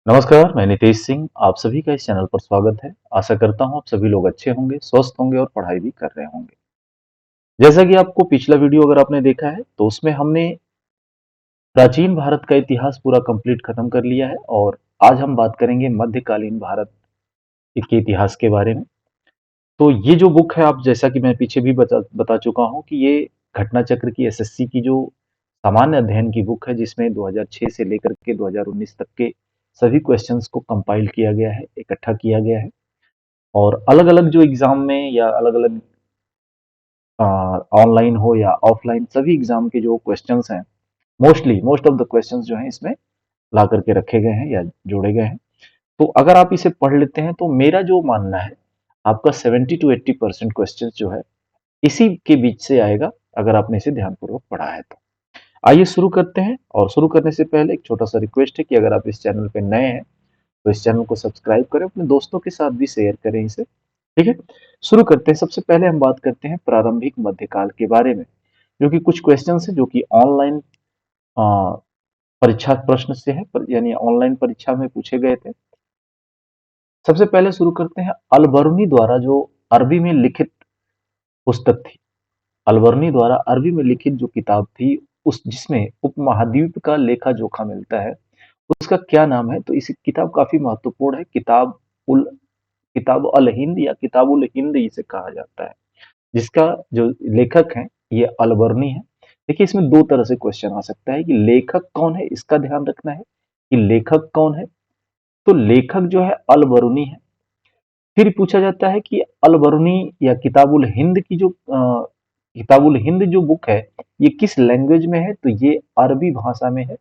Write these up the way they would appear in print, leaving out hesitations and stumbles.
नमस्कार, मैं नितेश सिंह। आप सभी का इस चैनल पर स्वागत है। आशा करता हूँ आप सभी लोग अच्छे होंगे, स्वस्थ होंगे और पढ़ाई भी कर रहे होंगे। जैसा कि आपको पिछला वीडियो अगर आपने देखा है, तो उसमें हमने प्राचीन भारत का इतिहास पूरा कंप्लीट खत्म कर लिया है और आज हम बात करेंगे मध्यकालीन भारत के इतिहास के बारे में। तो ये जो बुक है, आप जैसा कि मैं पीछे भी बता चुका हूँ कि ये घटना चक्र की एसएससी की जो सामान्य अध्ययन की बुक है, जिसमें 2006 से लेकर के 2019 तक के सभी क्वेश्चंस को कंपाइल किया गया है, इकट्ठा किया गया है। और अलग-अलग जो एग्जाम में या अलग-अलग ऑनलाइन हो या ऑफलाइन, सभी एग्जाम के जो क्वेश्चंस हैं, मोस्ट ऑफ द क्वेश्चंस जो हैं इसमें ला करके रखे गए हैं या जोड़े गए हैं। तो अगर आप इसे पढ़ लेते हैं तो मेरा जो मानना है, आपका 70 to 80% क्वेश्चन जो है इसी के बीच से आएगा, अगर आपने इसे ध्यानपूर्वक पढ़ा है तो। आइए शुरू करते हैं। और शुरू करने से पहले एक छोटा सा रिक्वेस्ट है कि अगर आप इस चैनल पे नए हैं तो इस चैनल को सब्सक्राइब करें, अपने दोस्तों के साथ भी शेयर करें इसे। ठीक है, शुरू करते हैं। सबसे पहले हम बात करते हैं प्रारंभिक मध्यकाल के बारे में, जो कि कुछ क्वेश्चन है जो कि ऑनलाइन परीक्षा प्रश्न से है, यानी ऑनलाइन परीक्षा में पूछे गए थे। सबसे पहले शुरू करते हैं अलबरूनी द्वारा जो अरबी में लिखित पुस्तक थी, अलबरूनी द्वारा अरबी में लिखित जो किताब थी, उस जिसमें उपमहाद्वीप का लेखा जोखा मिलता है, उसका क्या नाम है? तो इस किताब काफी महत्वपूर्ण है। किताब अल हिंद या किताबुल हिंद इसे कहा जाता है, जिसका जो लेखक है ये अलबर्नी है। देखिए, इसमें दो तरह से क्वेश्चन आ सकता है कि लेखक कौन है, इसका ध्यान रखना है कि लेखक कौन है। तो लेखक जो है अलबरूनी है। फिर पूछा जाता है कि अलबरूनी या किताबुल हिंद की जो किताबुल हिंद जो बुक है, ये किस लैंग्वेज में है? तो ये अरबी भाषा में है।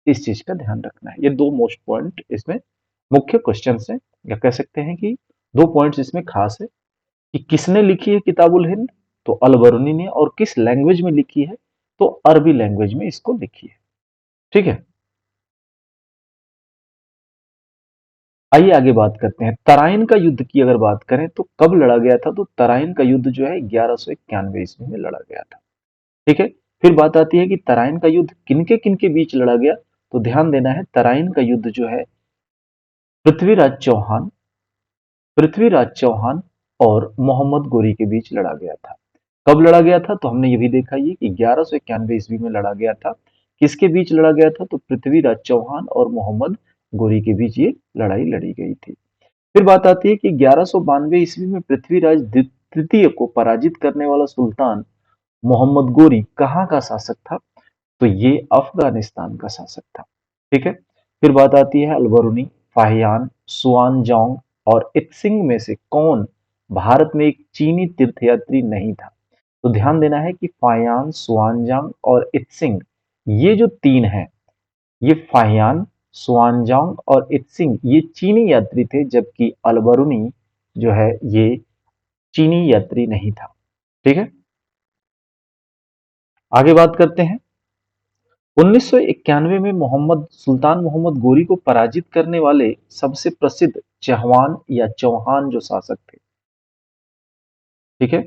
इस चीज का ध्यान रखना है। ये दो मोस्ट पॉइंट इसमें मुख्य क्वेश्चन है, या कह सकते हैं कि दो पॉइंट्स इसमें खास है कि किसने लिखी है किताबुल हिंद, तो अलबरूनी ने, और किस लैंग्वेज में लिखी है, तो अरबी लैंग्वेज में इसको लिखी है। ठीक है, आइए आगे बात करते हैं। तराइन का युद्ध की अगर बात करें तो कब लड़ा गया था? तो तराइन का युद्ध जो है 1191 ईस्वी में लड़ा गया था। ठीक है, फिर बात आती है कि तराइन का युद्ध किनके किनके बीच लड़ा गया? तो ध्यान देना है, तराइन का युद्ध जो है पृथ्वीराज चौहान पृथ्वीराज चौहान और मोहम्मद गोरी के बीच लड़ा गया था। कब लड़ा गया था? तो हमने ये भी देखा ये कि 1191 ईस्वी में लड़ा गया था। किसके बीच लड़ा गया था? तो पृथ्वीराज चौहान और मोहम्मद गोरी के बीच ये लड़ाई लड़ी गई थी। फिर बात आती है कि 1192 ईस्वी में पृथ्वीराज तृतीय को पराजित करने वाला सुल्तान मोहम्मद गोरी कहाँ का शासक था? तो ये अफगानिस्तान का शासक था। ठीक है, फिर बात आती है अलबरूनी, फाहियान, सुआनजोंग और इत्सिंग में से कौन भारत में एक चीनी तीर्थयात्री नहीं था? तो ध्यान देना है कि फाहियान, सुआनजांग और इत्सिंग, ये जो तीन हैं, ये फाहियान, सुआनजांग और इत्सिंग ये चीनी यात्री थे, जबकि अलबरूनी जो है ये चीनी यात्री नहीं था। ठीक है, आगे बात करते हैं। 1991 में सुल्तान मोहम्मद गोरी को पराजित करने वाले सबसे प्रसिद्ध चहवान या चौहान जो शासक थे। ठीक है,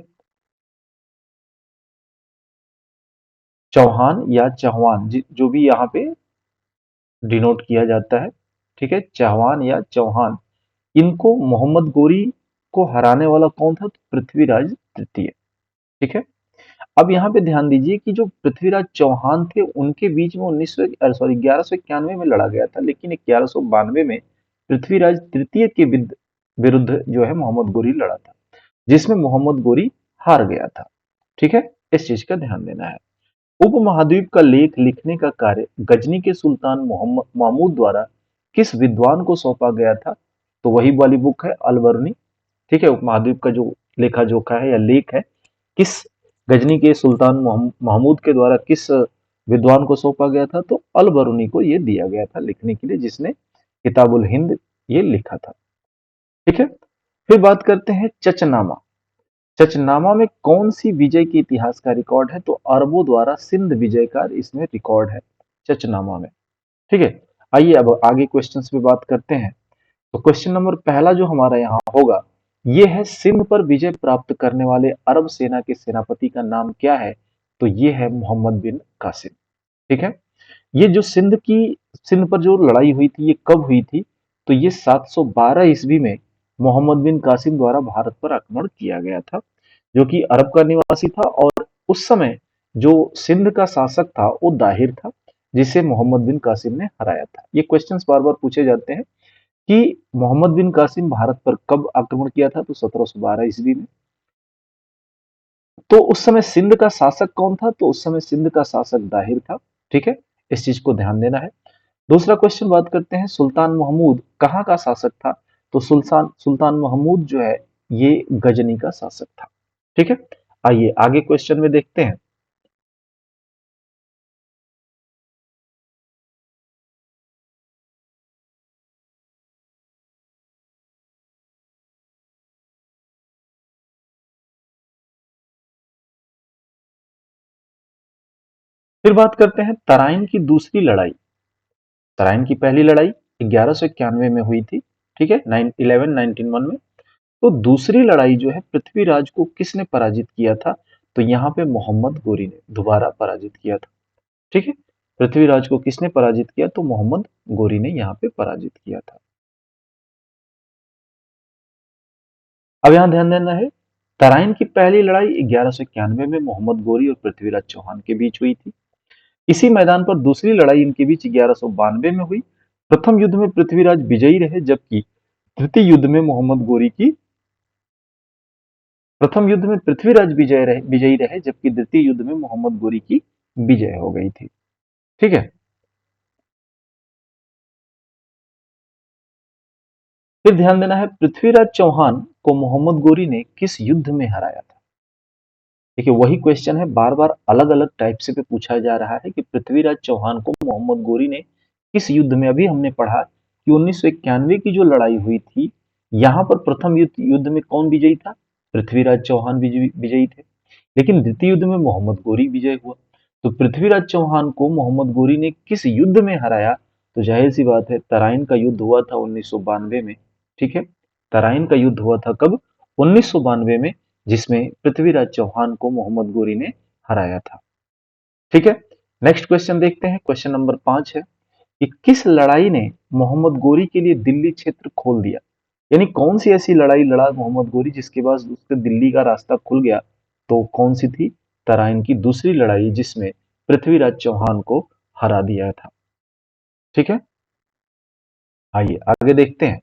चौहान या चौहान जो भी यहाँ पे डिनोट किया जाता है। ठीक है, चौहान या चौहान, इनको मोहम्मद गोरी को हराने वाला कौन था? तो पृथ्वीराज तृतीय। ठीक है, अब यहाँ पे ध्यान दीजिए कि जो पृथ्वीराज चौहान थे, उनके बीच में 1191 में लड़ा गया था, लेकिन 1192 में पृथ्वीराज तृतीय के विरुद्ध जो है मोहम्मद गोरी लड़ा था, जिसमें मोहम्मद गोरी हार गया था। ठीक है, इस चीज का ध्यान देना है। उपमहाद्वीप का लेख लिखने का कार्य गजनी के सुल्तान मोहम्मद महमूद द्वारा किस विद्वान को सौंपा गया था? तो वही वाली बुक है अलबरनी। ठीक है, उपमहाद्वीप का जो लेखा जोखा है या लेख है, किस गजनी के सुल्तान महमूद के द्वारा किस विद्वान को सौंपा गया था? तो अलबरूनी को ये दिया गया था लिखने के लिए, जिसने किताबुल हिंद ये लिखा था। ठीक है, फिर बात करते हैं चचनामा। चचनामा में कौन सी विजय के इतिहास का रिकॉर्ड है? तो अरबों द्वारा सिंध विजय का इसमें रिकॉर्ड है, चचनामा में। ठीक है, आइए अब आगे क्वेश्चंस पे बात करते हैं। तो क्वेश्चन नंबर पहला जो हमारा यहाँ होगा, ये है सिंध पर विजय प्राप्त करने वाले अरब सेना के सेनापति का नाम क्या है? तो ये है मोहम्मद बिन कासिम। ठीक है, ये जो सिंध पर जो लड़ाई हुई थी, ये कब हुई थी? तो ये 712 ईस्वी में मोहम्मद बिन कासिम द्वारा भारत पर आक्रमण किया गया था, जो कि अरब का निवासी था। और उस समय जो सिंध का शासक था वो दाहिर था, जिसे मोहम्मद बिन कासिम ने हराया था। ये क्वेश्चंस बार बार पूछे जाते हैं कि मोहम्मद बिन कासिम भारत पर कब आक्रमण किया था, तो 1712 ईस्वी में। तो उस समय सिंध का शासक कौन था, तो उस समय सिंध का शासक दाहिर था। ठीक है, इस चीज को ध्यान देना है। दूसरा क्वेश्चन बात करते हैं, सुल्तान महमूद कहाँ का शासक था, तो सुल्तान सुल्तान महमूद जो है ये गजनी का शासक था। ठीक है, आइए आगे क्वेश्चन में देखते हैं। फिर बात करते हैं तराइन की दूसरी लड़ाई। तराइन की पहली लड़ाई 1191 में हुई थी। ठीक है, 1191 में। तो दूसरी लड़ाई जो है पृथ्वीराज को किसने पराजित किया था, तो यहाँ पे मोहम्मद गोरी ने दोबारा पराजित किया था। ठीक है, पृथ्वीराज को किसने पराजित किया, तो मोहम्मद गोरी ने यहाँ पे पराजित किया था। अब यहाँ ध्यान देना है, तराइन की पहली लड़ाई 1191 में मोहम्मद गोरी और पृथ्वीराज चौहान के बीच हुई थी। इसी मैदान पर दूसरी लड़ाई इनके बीच 1192 में हुई। प्रथम युद्ध में पृथ्वीराज विजयी रहे, जबकि तृतीय युद्ध में मोहम्मद गोरी की प्रथम युद्ध में पृथ्वीराज विजयी रहे, जबकि द्वितीय युद्ध में मोहम्मद गोरी की विजय हो गई थी। ठीक है, फिर ध्यान देना है, पृथ्वीराज चौहान को मोहम्मद गोरी ने किस युद्ध में हराया था। देखिए वही क्वेश्चन है, बार बार अलग अलग टाइप से पे पूछा जा रहा है कि पृथ्वीराज चौहान को मोहम्मद गोरी ने किस युद्ध में। अभी हमने पढ़ा कि 1991 की जो लड़ाई हुई थी, यहाँ पर प्रथम युद्ध में कौन विजयी था, पृथ्वीराज चौहान विजयी थे। लेकिन द्वितीय युद्ध में मोहम्मद गोरी विजय हुआ। तो पृथ्वीराज चौहान को मोहम्मद गोरी ने किस युद्ध में हराया, तो जाहिर सी बात है तराइन का युद्ध हुआ था 1992 में। ठीक है, तराइन का युद्ध हुआ था कब, 1992 में, जिसमें पृथ्वीराज चौहान को मोहम्मद गोरी ने हराया था। ठीक है, नेक्स्ट क्वेश्चन देखते हैं। क्वेश्चन नंबर 5 है कि किस लड़ाई ने मोहम्मद गोरी के लिए दिल्ली क्षेत्र खोल दिया। यानी कौन सी ऐसी लड़ाई लड़ा मोहम्मद गोरी जिसके बाद उसके दिल्ली का रास्ता खुल गया, तो कौन सी थी, तराइन की दूसरी लड़ाई, जिसमें पृथ्वीराज चौहान को हरा दिया था। ठीक है, आइए आगे देखते हैं।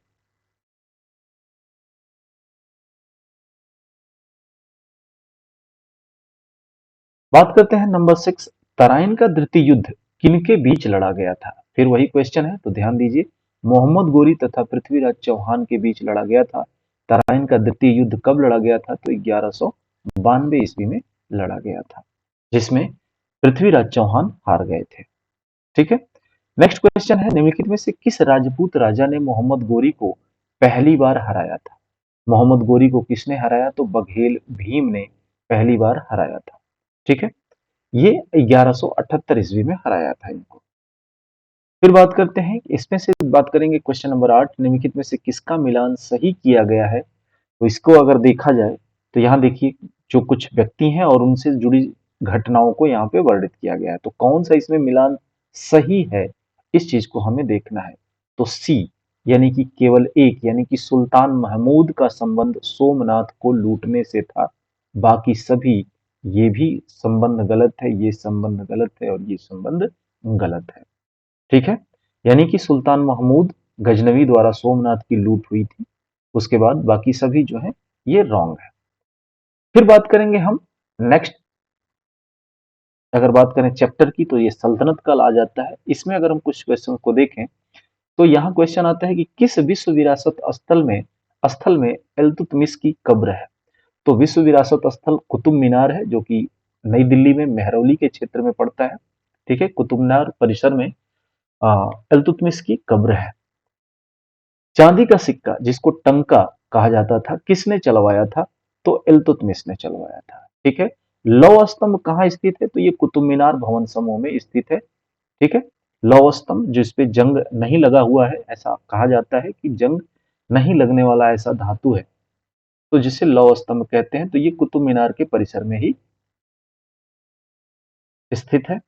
बात करते हैं नंबर 6, तराइन का द्वितीय युद्ध किनके बीच लड़ा गया था। फिर वही क्वेश्चन है, तो ध्यान दीजिए, मोहम्मद गोरी तथा पृथ्वीराज चौहान के बीच लड़ा गया था। तराइन का द्वितीय युद्ध कब लड़ा गया था, तो 1192 ईस्वी में लड़ा गया था, जिसमें पृथ्वीराज चौहान हार गए थे। ठीक है, नेक्स्ट क्वेश्चन है, निम्नलिखित में से किस राजपूत राजा ने मोहम्मद गोरी को पहली बार हराया था। मोहम्मद गोरी को किसने हराया, तो बघेल भीम ने पहली बार हराया था। ठीक है, ये 1178 ईस्वी में हराया था इनको। फिर बात करते हैं, इसमें से बात करेंगे क्वेश्चन नंबर 8, निम्नलिखित में से किसका मिलान सही किया गया है। तो इसको अगर देखा जाए, तो यहाँ देखिए, जो कुछ व्यक्ति हैं और उनसे जुड़ी घटनाओं को यहाँ पे वर्णित किया गया है, तो कौन सा इसमें मिलान सही है, इस चीज को हमें देखना है। तो सी, यानी कि केवल एक, यानी कि सुल्तान महमूद का संबंध सोमनाथ को लूटने से था। बाकी सभी, ये भी संबंध गलत है, ये संबंध गलत है, और ये संबंध गलत है। ठीक है, यानी कि सुल्तान महमूद गजनवी द्वारा सोमनाथ की लूट हुई थी। उसके बाद बाकी सभी जो है ये रॉन्ग है। फिर बात करेंगे हम नेक्स्ट, अगर बात करें चैप्टर की, तो ये सल्तनत काल आ जाता है। इसमें अगर हम कुछ क्वेश्चन को देखें, तो यहाँ क्वेश्चन आता है कि किस विश्व विरासत स्थल में इल्तुतमिश की कब्र है। तो विश्व विरासत स्थल कुतुब मीनार है, जो कि नई दिल्ली में मेहरौली के क्षेत्र में पड़ता है। ठीक है, कुतुब मीनार परिसर में इल्तुतमिश की कब्र है। चांदी का सिक्का जिसको टंका कहा जाता था, किसने चलवाया था, तो इल्तुतमिश ने चलवाया था। ठीक है, लौह स्तंभ कहाँ स्थित है, तो ये कुतुब मीनार भवन समूह में स्थित है। ठीक है, लौह स्तंभ जिस पे जंग नहीं लगा हुआ है, ऐसा कहा जाता है कि जंग नहीं लगने वाला ऐसा धातु है, तो जिसे लौह स्तंभ कहते हैं। तो ये कुतुब मीनार के परिसर में ही स्थित है।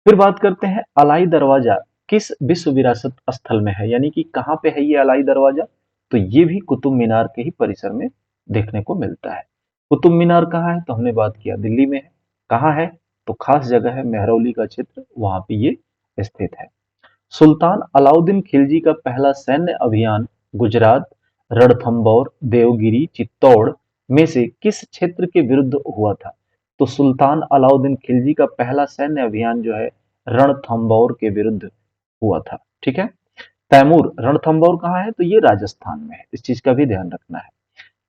फिर बात करते हैं अलाई दरवाजा किस विश्व विरासत स्थल में है, यानी कि कहाँ पे है ये अलाई दरवाजा? तो ये भी कुतुब मीनार के ही परिसर में देखने को मिलता है। कुतुब मीनार कहाँ है? तो हमने बात किया दिल्ली में है। कहाँ है? तो खास जगह है मेहरौली का क्षेत्र, वहां पे ये स्थित है। सुल्तान अलाउद्दीन खिलजी का पहला सैन्य अभियान गुजरात, रणथंभौर, देवगिरी, चित्तौड़ में से किस क्षेत्र के विरुद्ध हुआ था? तो सुल्तान अलाउद्दीन खिलजी का पहला सैन्य अभियान जो है रणथंभौर के विरुद्ध हुआ था। ठीक है। तैमूर, रणथंभौर कहाँ है? तो ये राजस्थान में है, इस चीज का भी ध्यान रखना है।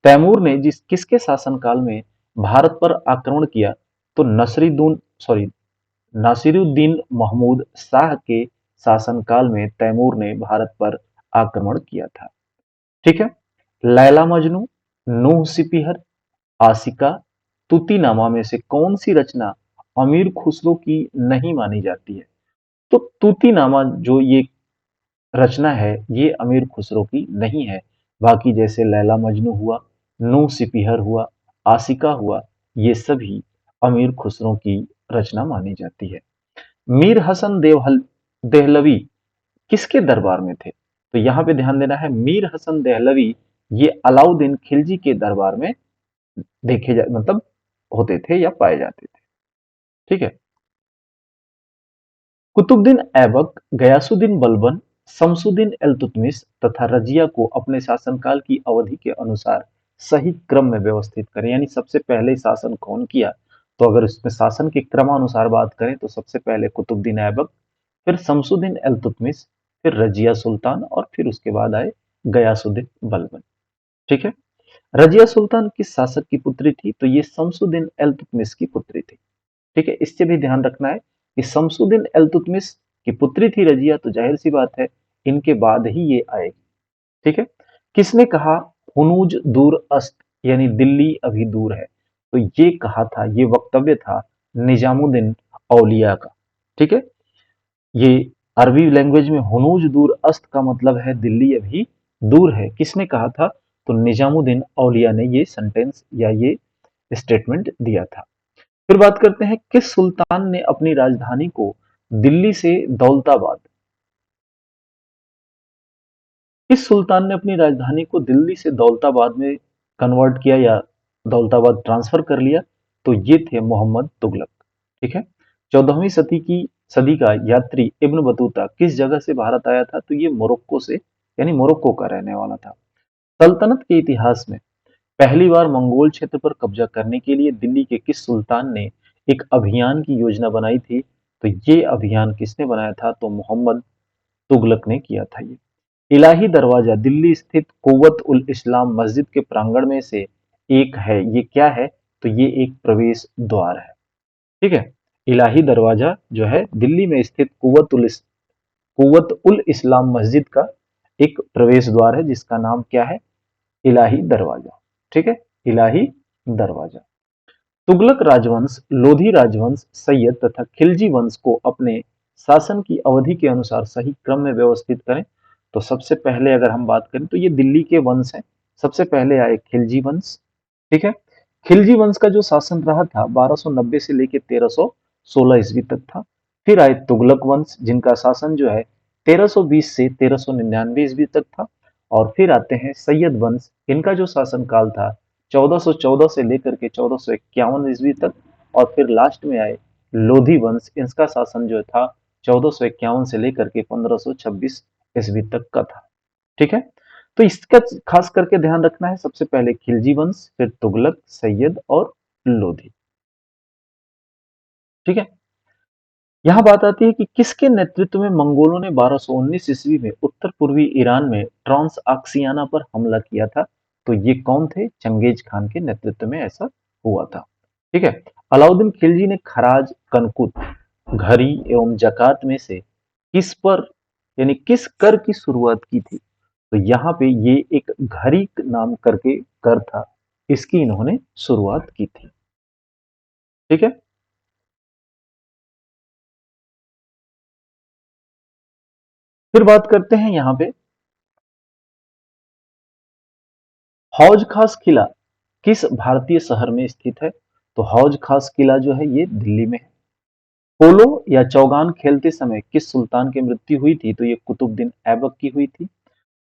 तैमूर ने जिस किसके शासनकाल में भारत पर आक्रमण किया? तो नासिरुद्दीन महमूद शाह के शासनकाल में तैमूर ने भारत पर आक्रमण किया था। ठीक है। लैला मजनू, नूह सिपीहर, आशिका, तूतीनामा में से कौन सी रचना अमीर खुसरो की नहीं मानी जाती है? तो तूतीनामा जो ये रचना है ये अमीर खुसरो की नहीं है। बाकी जैसे लैला मजनू हुआ, नूह सिपीहर हुआ, आशिका हुआ, ये सभी अमीर खुसरो की रचना मानी जाती है। मीर हसन देहलवी किसके दरबार में थे? तो यहां पे ध्यान देना है, मीर हसन देहलवी ये अलाउद्दीन खिलजी के दरबार में मतलब होते थे या पाए जाते थे। ठीक है। कुतुबुद्दीन ऐबक, गयासुद्दीन बलबन, शमसुद्दीन इल्तुतमिश तथा रजिया को अपने शासनकाल की अवधि के अनुसार सही क्रम में व्यवस्थित करें, यानी सबसे पहले शासन कौन किया? तो अगर इसमें शासन के क्रमानुसार बात करें तो सबसे पहले कुतुबुद्दीन ऐबक, फिर शमसुद्दीन इल्तुतमिश, फिर रजिया सुल्तान और फिर उसके बाद आए गयासुद्दीन बलबन। ठीक है। रजिया सुल्तान किस शासक की पुत्री थी? तो ये शमसुद्दीन इल्तुतमिश की पुत्री थी। ठीक है। इससे भी ध्यान रखना है कि शमसुद्दीन इल्तुतमिश की पुत्री थी रजिया, तो जाहिर सी बात है इनके बाद ही ये आएगी। ठीक है। किसने कहा हुनूज दूर अस्त, यानी दिल्ली अभी दूर है? तो ये कहा था, ये वक्तव्य था निजामुद्दीन औलिया का। ठीक है। ये अरबी लैंग्वेज में हुनूज दूर अस्त का मतलब है दिल्ली अभी दूर है। किसने कहा था? तो निजामुद्दीन औलिया ने ये सेंटेंस या ये स्टेटमेंट दिया था। फिर बात करते हैं, किस सुल्तान ने अपनी राजधानी को दिल्ली से दौलताबाद किस सुल्तान ने अपनी राजधानी को दिल्ली से दौलताबाद में कन्वर्ट किया या दौलताबाद ट्रांसफर कर लिया? तो ये थे मोहम्मद तुगलक। ठीक है। 14वीं सदी का यात्री इब्न बतूता किस जगह से भारत आया था? तो ये मोरक्को से, यानी मोरक्को का रहने वाला था। सल्तनत के इतिहास में पहली बार मंगोल क्षेत्र पर कब्जा करने के लिए दिल्ली के किस सुल्तान ने एक अभियान की योजना बनाई थी? तो ये अभियान किसने बनाया था? तो मोहम्मद तुगलक ने किया था ये। इलाही दरवाजा दिल्ली स्थित कुव्वत उल इस्लाम मस्जिद के प्रांगण में से एक है, ये क्या है? तो ये एक प्रवेश द्वार है। ठीक है। इलाही दरवाजा जो है दिल्ली में स्थित कुव्वत उल इस्लाम मस्जिद का एक प्रवेश द्वार है, जिसका नाम क्या है? इलाही दरवाजा। ठीक है। इलाही दरवाजा। तुगलक राजवंश, लोधी राजवंश, सैयद तथा खिलजी वंश को अपने शासन की अवधि के अनुसार सही क्रम में व्यवस्थित करें। तो सबसे पहले अगर हम बात करें तो ये दिल्ली के वंश हैं। सबसे पहले आए खिलजी वंश। ठीक है। खिलजी वंश का जो शासन रहा था 1290 से लेकर 1316 ईस्वी तक था। फिर आए तुगलक वंश, जिनका शासन जो है 1320 से 1399 ईस्वी तक था। और फिर आते हैं सैयद वंश, इनका जो शासन काल था 1414 से लेकर के 1451 ईस्वी तक। और फिर लास्ट में आए लोधी वंश, इसका शासन जो था 1451 से लेकर के 1526 ईस्वी तक का था। ठीक है। तो इसका खास करके ध्यान रखना है, सबसे पहले खिलजी वंश, फिर तुगलक, सैयद और लोधी। ठीक है। यहाँ बात आती है कि किसके नेतृत्व में मंगोलों ने 1219 ईस्वी में उत्तर पूर्वी ईरान में ट्रांस आक्सियाना पर हमला किया था? तो ये कौन थे? चंगेज खान के नेतृत्व में ऐसा हुआ था। ठीक है। अलाउद्दीन खिलजी ने खराज, कनकुत, घरी एवं जकात में से किस पर, यानी किस कर की शुरुआत की थी? तो यहाँ पे ये एक घरी नाम करके कर था, इसकी इन्होंने शुरुआत की थी। ठीक है। फिर बात करते हैं यहाँ पे हौज खास किला किस भारतीय शहर में स्थित है? तो हौज खास किला जो है ये दिल्ली में है। पोलो या चौगान खेलते समय किस सुल्तान की मृत्यु हुई थी? तो ये कुतुबुद्दीन ऐबक की हुई थी।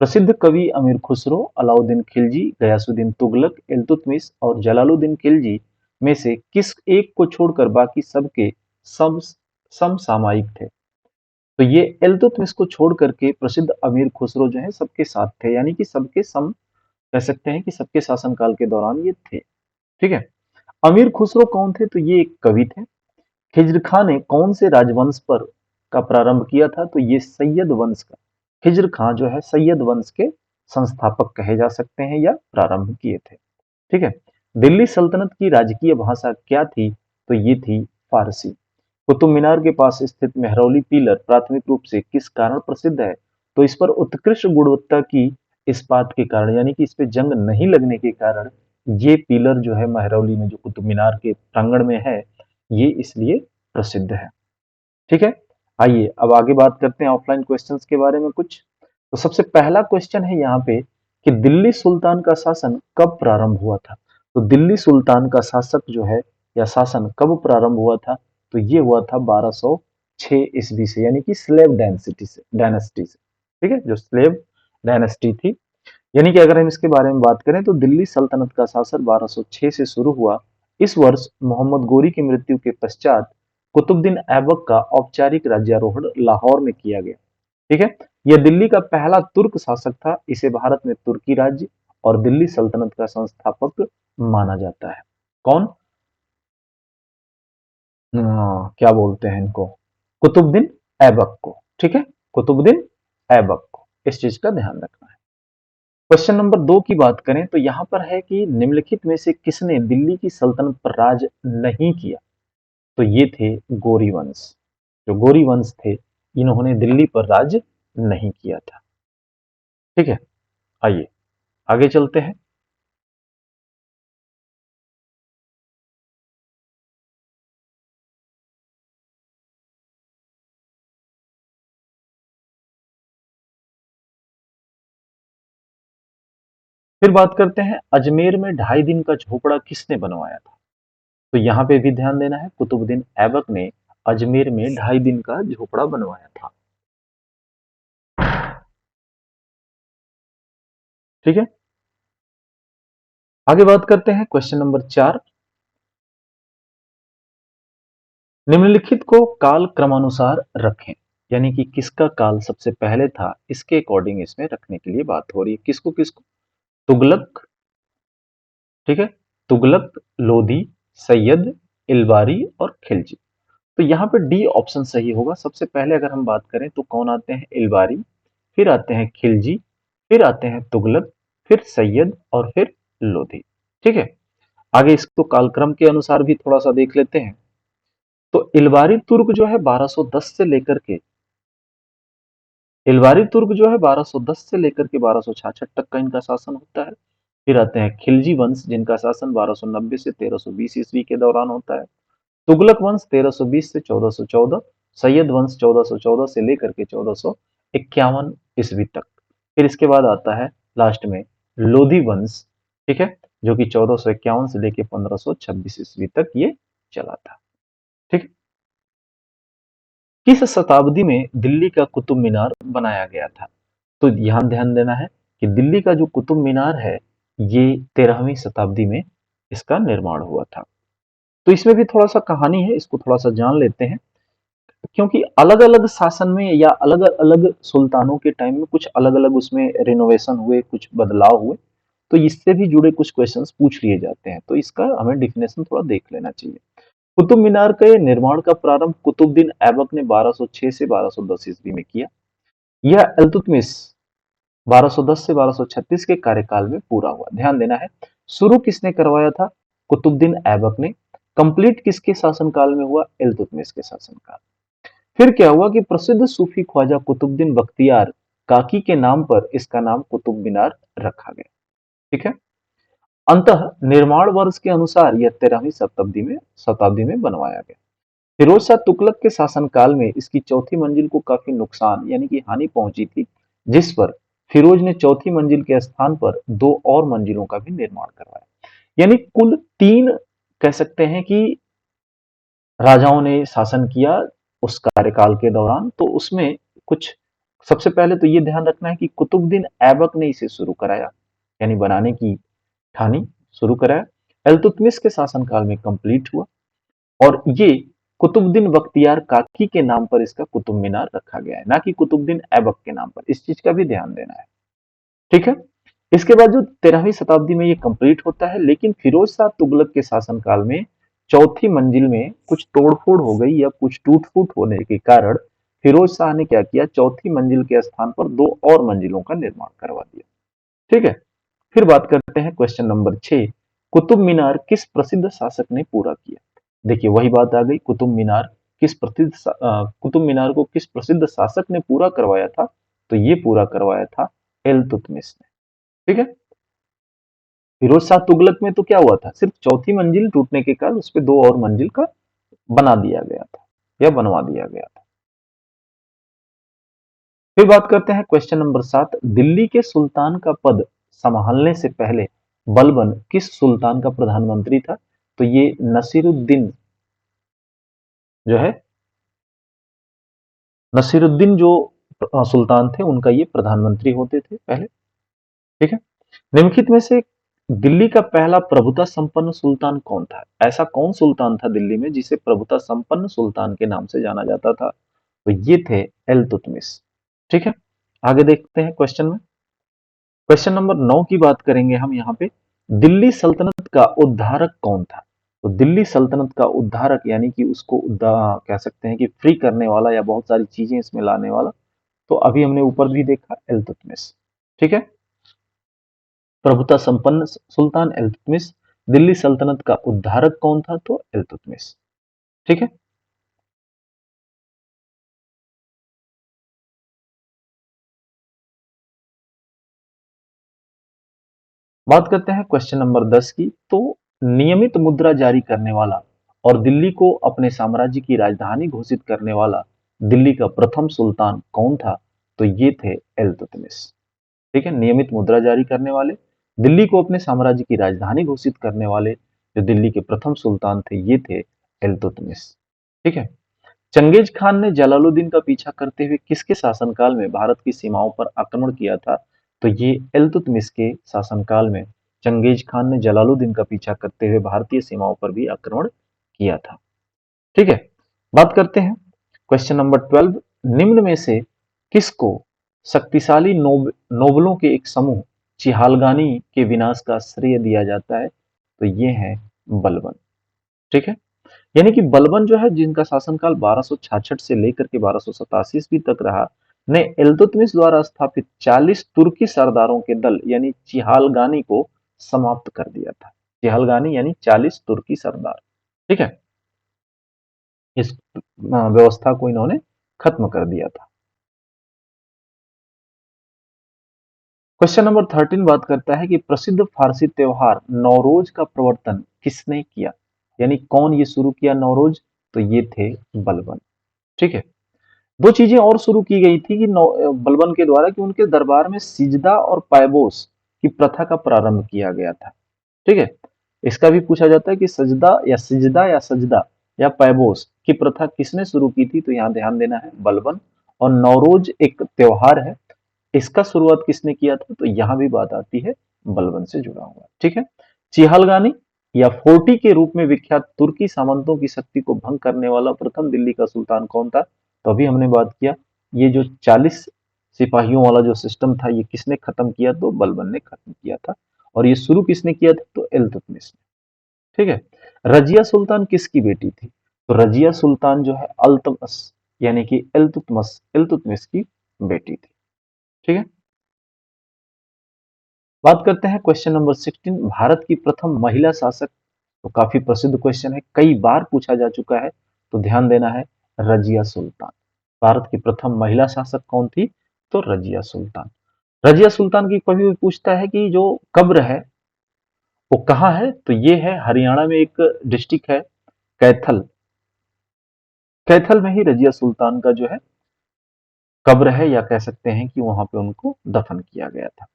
प्रसिद्ध कवि अमीर खुसरो, अलाउद्दीन खिलजी, गयासुद्दीन तुगलक, इल्तुतमिश और जलालुद्दीन खिलजी में से किस एक को छोड़कर बाकी सबके सम समसामयिक थे? तो ये इल्तुतमिश को छोड़ करके प्रसिद्ध अमीर खुसरो जो है सबके साथ थे, यानी कि सबके सम कह सकते हैं कि सबके शासनकाल के दौरान ये थे। ठीक है। अमीर खुसरो कौन थे? तो ये एक कवि थे। खिज्र खां ने कौन से राजवंश पर का प्रारंभ किया था? तो ये सैयद वंश का। खिज्र खां जो है सैयद वंश के संस्थापक कहे जा सकते हैं या प्रारंभ किए थे। ठीक है। दिल्ली सल्तनत की राजकीय भाषा क्या थी? तो ये थी फारसी। कुतुब मीनार के पास स्थित मेहरौली पिलर प्राथमिक रूप से किस कारण प्रसिद्ध है? तो इस पर उत्कृष्ट गुणवत्ता की इस्पात के कारण, यानी कि इस पे जंग नहीं लगने के कारण ये पिलर जो है मेहरौली में जो कुतुब मीनार के प्रांगण में है, ये इसलिए प्रसिद्ध है। ठीक है। आइए अब आगे बात करते हैं ऑफलाइन क्वेश्चंस के बारे में कुछ। तो सबसे पहला क्वेश्चन है यहाँ पे कि दिल्ली सुल्तान का शासन कब प्रारंभ हुआ था? तो दिल्ली सुल्तान का शासक जो है या शासन कब प्रारंभ हुआ था? तो ये हुआ था 1206 ईस्वी से, यानी कि स्लेव डायनेस्टी से। ठीक है, जो स्लेव डायनेस्टी थी, यानी कि अगर हम इसके बारे में बात करें तो दिल्ली सल्तनत का शासन 1206 से शुरू हुआ। इस वर्ष मोहम्मद गोरी की मृत्यु के पश्चात कुतुबुद्दीन ऐबक का औपचारिक राज्यारोहण लाहौर में किया गया। ठीक है। यह दिल्ली का पहला तुर्क शासक था। इसे भारत में तुर्की राज्य और दिल्ली सल्तनत का संस्थापक माना जाता है। कौन? क्या बोलते हैं इनको? कुतुबुद्दीन ऐबक को। ठीक है, कुतुबुद्दीन ऐबक को, इस चीज का ध्यान रखना है। क्वेश्चन नंबर 2 की बात करें तो यहां पर है कि निम्नलिखित में से किसने दिल्ली की सल्तनत पर राज नहीं किया? तो ये थे गौरी वंश। जो गौरी वंश थे, इन्होंने दिल्ली पर राज नहीं किया था। ठीक है। आइए आगे चलते हैं। फिर बात करते हैं अजमेर में 2.5 दिन का झोपड़ा किसने बनवाया था? तो यहाँ पे भी ध्यान देना है, कुतुबुद्दीन ऐबक ने अजमेर में 2.5 दिन का झोपड़ा बनवाया था। ठीक है। आगे बात करते हैं क्वेश्चन नंबर 4। निम्नलिखित को काल क्रमानुसार रखें, यानी कि किसका काल सबसे पहले था, इसके अकॉर्डिंग इसमें रखने के लिए बात हो रही है। किसको किसको? तुगलक। ठीक है, तुगलक, लोधी, सैयद, इलबारी और खिलजी। तो यहाँ पे डी ऑप्शन सही होगा। सबसे पहले अगर हम बात करें तो कौन आते हैं? इलबारी, फिर आते हैं खिलजी, फिर आते हैं तुगलक, फिर सैयद और फिर लोधी। ठीक है। आगे इसको कालक्रम के अनुसार भी थोड़ा सा देख लेते हैं। तो इलबारी तुर्क जो है 1210 से लेकर के इलबारी तुर्क जो है 1210 से लेकर के 1266 तक का इनका शासन होता है। फिर आते हैं खिलजी वंश, जिनका शासन 1290 से 1320 ईस्वी के दौरान होता है। तुगलक वंश 1320 से 1414, सैयद वंश 1414 से लेकर के 1451 ईस्वी तक। फिर इसके बाद आता है लास्ट में लोधी वंश। ठीक है, जो कि 1451 से लेकर 1526 ईस्वी तक ये चला था। ठीक। किस शताब्दी में दिल्ली का कुतुब मीनार बनाया गया था? तो यहाँ ध्यान देना है कि दिल्ली का जो कुतुब मीनार है, ये 13वीं शताब्दी में इसका निर्माण हुआ था। तो इसमें भी थोड़ा सा कहानी है, इसको थोड़ा सा जान लेते हैं। क्योंकि अलग अलग शासन में या अलग अलग सुल्तानों के टाइम में कुछ अलग अलग उसमें रिनोवेशन हुए, कुछ बदलाव हुए, तो इससे भी जुड़े कुछ क्वेश्चंस पूछ लिए जाते हैं। तो इसका हमें डिफिनेशन थोड़ा देख लेना चाहिए। कुतुब मीनार के निर्माण का प्रारंभ कुतुबुद्दीन ऐबक ने 1206 से 1210 ईस्वी में किया। यह इल्तुतमिश 1210 से 1236 के कार्यकाल में पूरा हुआ। ध्यान देना है, शुरू किसने करवाया था? कुतुबुद्दीन ऐबक ने। कंप्लीट किसके शासनकाल में हुआ? इल्तुतमिश के शासनकाल। फिर क्या हुआ कि प्रसिद्ध सूफी ख्वाजा कुतुबुद्दीन बख्तियार काकी के नाम पर इसका नाम कुतुब मीनार रखा गया। ठीक है। अंतः निर्माण वर्ष के अनुसार यह 13वीं शताब्दी में बनवाया गया। फिरोज शाह तुगलक के शासनकाल में इसकी चौथी मंजिल को काफी नुकसान यानी कि हानि पहुंची थी, जिस पर फिरोज ने चौथी मंजिल के स्थान पर 2 और मंजिलों का भी निर्माण करवाया। यानी कुल 3 कह सकते हैं कि राजाओं ने शासन किया उस कार्यकाल के दौरान, तो उसमें कुछ सबसे पहले तो ये ध्यान रखना है कि कुतुबुद्दीन ऐबक ने इसे शुरू कराया, यानी बनाने की ठानी, शुरू कराया। इल्तुतमिश के शासनकाल में कंप्लीट हुआ और ये कुतुबुद्दीन बख्तियार काकी के नाम पर इसका कुतुब मीनार रखा गया है, ना कि कुतुबुद्दीन ऐबक के नाम पर। इस चीज का भी ध्यान देना है, ठीक है। इसके बाद जो 13वीं शताब्दी में ये कंप्लीट होता है, लेकिन फिरोज शाह तुगलक के शासनकाल में चौथी मंजिल में कुछ तोड़फोड़ हो गई या कुछ टूट फूट होने के कारण फिरोज शाह ने क्या किया, चौथी मंजिल के स्थान पर दो और मंजिलों का निर्माण करवा दिया, ठीक है। फिर बात करते हैं क्वेश्चन नंबर 6, कुतुब मीनार किस प्रसिद्ध शासक ने पूरा किया। देखिए वही बात आ गई, कुतुब मीनार को किस प्रसिद्ध शासक ने पूरा करवाया था, तो ये पूरा करवाया था इल्तुतमिश ने, ठीक है। फिरोज शाह तुगलक में तो क्या हुआ था, सिर्फ चौथी मंजिल टूटने के कारण उस पर दो और मंजिल का बना दिया गया था या बनवा दिया गया था। फिर बात करते हैं क्वेश्चन नंबर 7, दिल्ली के सुल्तान का पद संभालने से पहले बलबन किस सुल्तान का प्रधानमंत्री था, तो ये नसीरुद्दीन जो है, नसीरुद्दीन जो सुल्तान थे उनका ये प्रधानमंत्री होते थे पहले, ठीक है। निम्नलिखित में से दिल्ली का पहला प्रभुता संपन्न सुल्तान कौन था, ऐसा कौन सुल्तान था दिल्ली में जिसे प्रभुता संपन्न सुल्तान के नाम से जाना जाता था, तो ये थे इल्तुतमिश, ठीक है। आगे देखते हैं क्वेश्चन में, क्वेश्चन नंबर 9 की बात करेंगे हम यहाँ पे, दिल्ली सल्तनत का उद्धारक कौन था, तो दिल्ली सल्तनत का उद्धारक यानी कि उसको कह सकते हैं कि फ्री करने वाला या बहुत सारी चीजें इसमें लाने वाला, तो अभी हमने ऊपर भी देखा इल्तुतमिश, ठीक है। प्रभुता संपन्न सुल्तान इल्तुतमिश, दिल्ली सल्तनत का उद्धारक कौन था, तो इल्तुतमिश, ठीक है। बात करते हैं क्वेश्चन नंबर 10 की, तो नियमित मुद्रा जारी करने वाला और दिल्ली को अपने साम्राज्य की राजधानी घोषित करने वाला दिल्ली का प्रथम सुल्तान कौन था, तो ये थे इल्तुतमिश, ठीक है। नियमित मुद्रा जारी करने वाले, दिल्ली को अपने साम्राज्य की राजधानी घोषित करने वाले जो दिल्ली के प्रथम सुल्तान थे, ये थे इल्तुतमिश, ठीक है। चंगेज खान ने जलालुद्दीन का पीछा करते हुए किसके शासनकाल में भारत की सीमाओं पर आक्रमण किया था, तो ये इल्तुतमिश के शासनकाल में चंगेज खान ने जलालुद्दीन का पीछा करते हुए भारतीय सीमाओं पर भी आक्रमण किया था, ठीक है। बात करते हैं क्वेश्चन नंबर 12, निम्न में से किसको शक्तिशाली नोबलों के एक समूह चिहालगानी के विनाश का श्रेय दिया जाता है, तो ये है बलबन, ठीक है। यानी कि बलबन जो है जिनका शासनकाल 1266 से लेकर के 1287 ईस्वी तक रहा, ने इल्तुतमिश द्वारा स्थापित 40 तुर्की सरदारों के दल यानी चिहालगानी को समाप्त कर दिया था। चिहालगानी यानी 40 तुर्की सरदार, ठीक है। इस व्यवस्था को इन्होंने खत्म कर दिया था। क्वेश्चन नंबर 13 बात करता है कि प्रसिद्ध फारसी त्योहार नौरोज का प्रवर्तन किसने किया, यानी कौन ये शुरू किया नौरोज, तो ये थे बलबन, ठीक है। दो चीजें और शुरू की गई थी कि बलबन के द्वारा कि उनके दरबार में सिजदा और पायबोस की प्रथा का प्रारंभ किया गया था, ठीक है। इसका भी पूछा जाता है कि सजदा या पैबोस की प्रथा किसने शुरू की थी, तो यहाँ ध्यान देना है बलबन। और नौरोज एक त्योहार है, इसका शुरुआत किसने किया था, तो यहाँ भी बात आती है बलबन से जुड़ा हुआ, ठीक है। चिहलगानी या फोर्टी के रूप में विख्यात तुर्की सामंतों की शक्ति को भंग करने वाला प्रथम दिल्ली का सुल्तान कौन था, तो अभी हमने बात किया ये जो 40 सिपाहियों वाला जो सिस्टम था ये किसने खत्म किया, तो बलबन ने खत्म किया था। और ये शुरू किसने किया था, तो इल्तुतमिश ने, ठीक है। रजिया सुल्तान किसकी बेटी थी, तो रजिया सुल्तान जो है अल्तमस यानी कि इल्तुतमिश की बेटी थी, ठीक है। बात करते हैं क्वेश्चन नंबर 16, भारत की प्रथम महिला शासक, तो काफी प्रसिद्ध क्वेश्चन है, कई बार पूछा जा चुका है, तो ध्यान देना है रजिया सुल्तान। भारत की प्रथम महिला शासक कौन थी, तो रजिया सुल्तान। रजिया सुल्तान की कभी भी पूछता है कि जो कब्र है वो कहाँ है, तो ये है हरियाणा में एक डिस्ट्रिक्ट है कैथल, कैथल में ही रजिया सुल्तान का जो है कब्र है, या कह सकते हैं कि वहां पे उनको दफन किया गया था।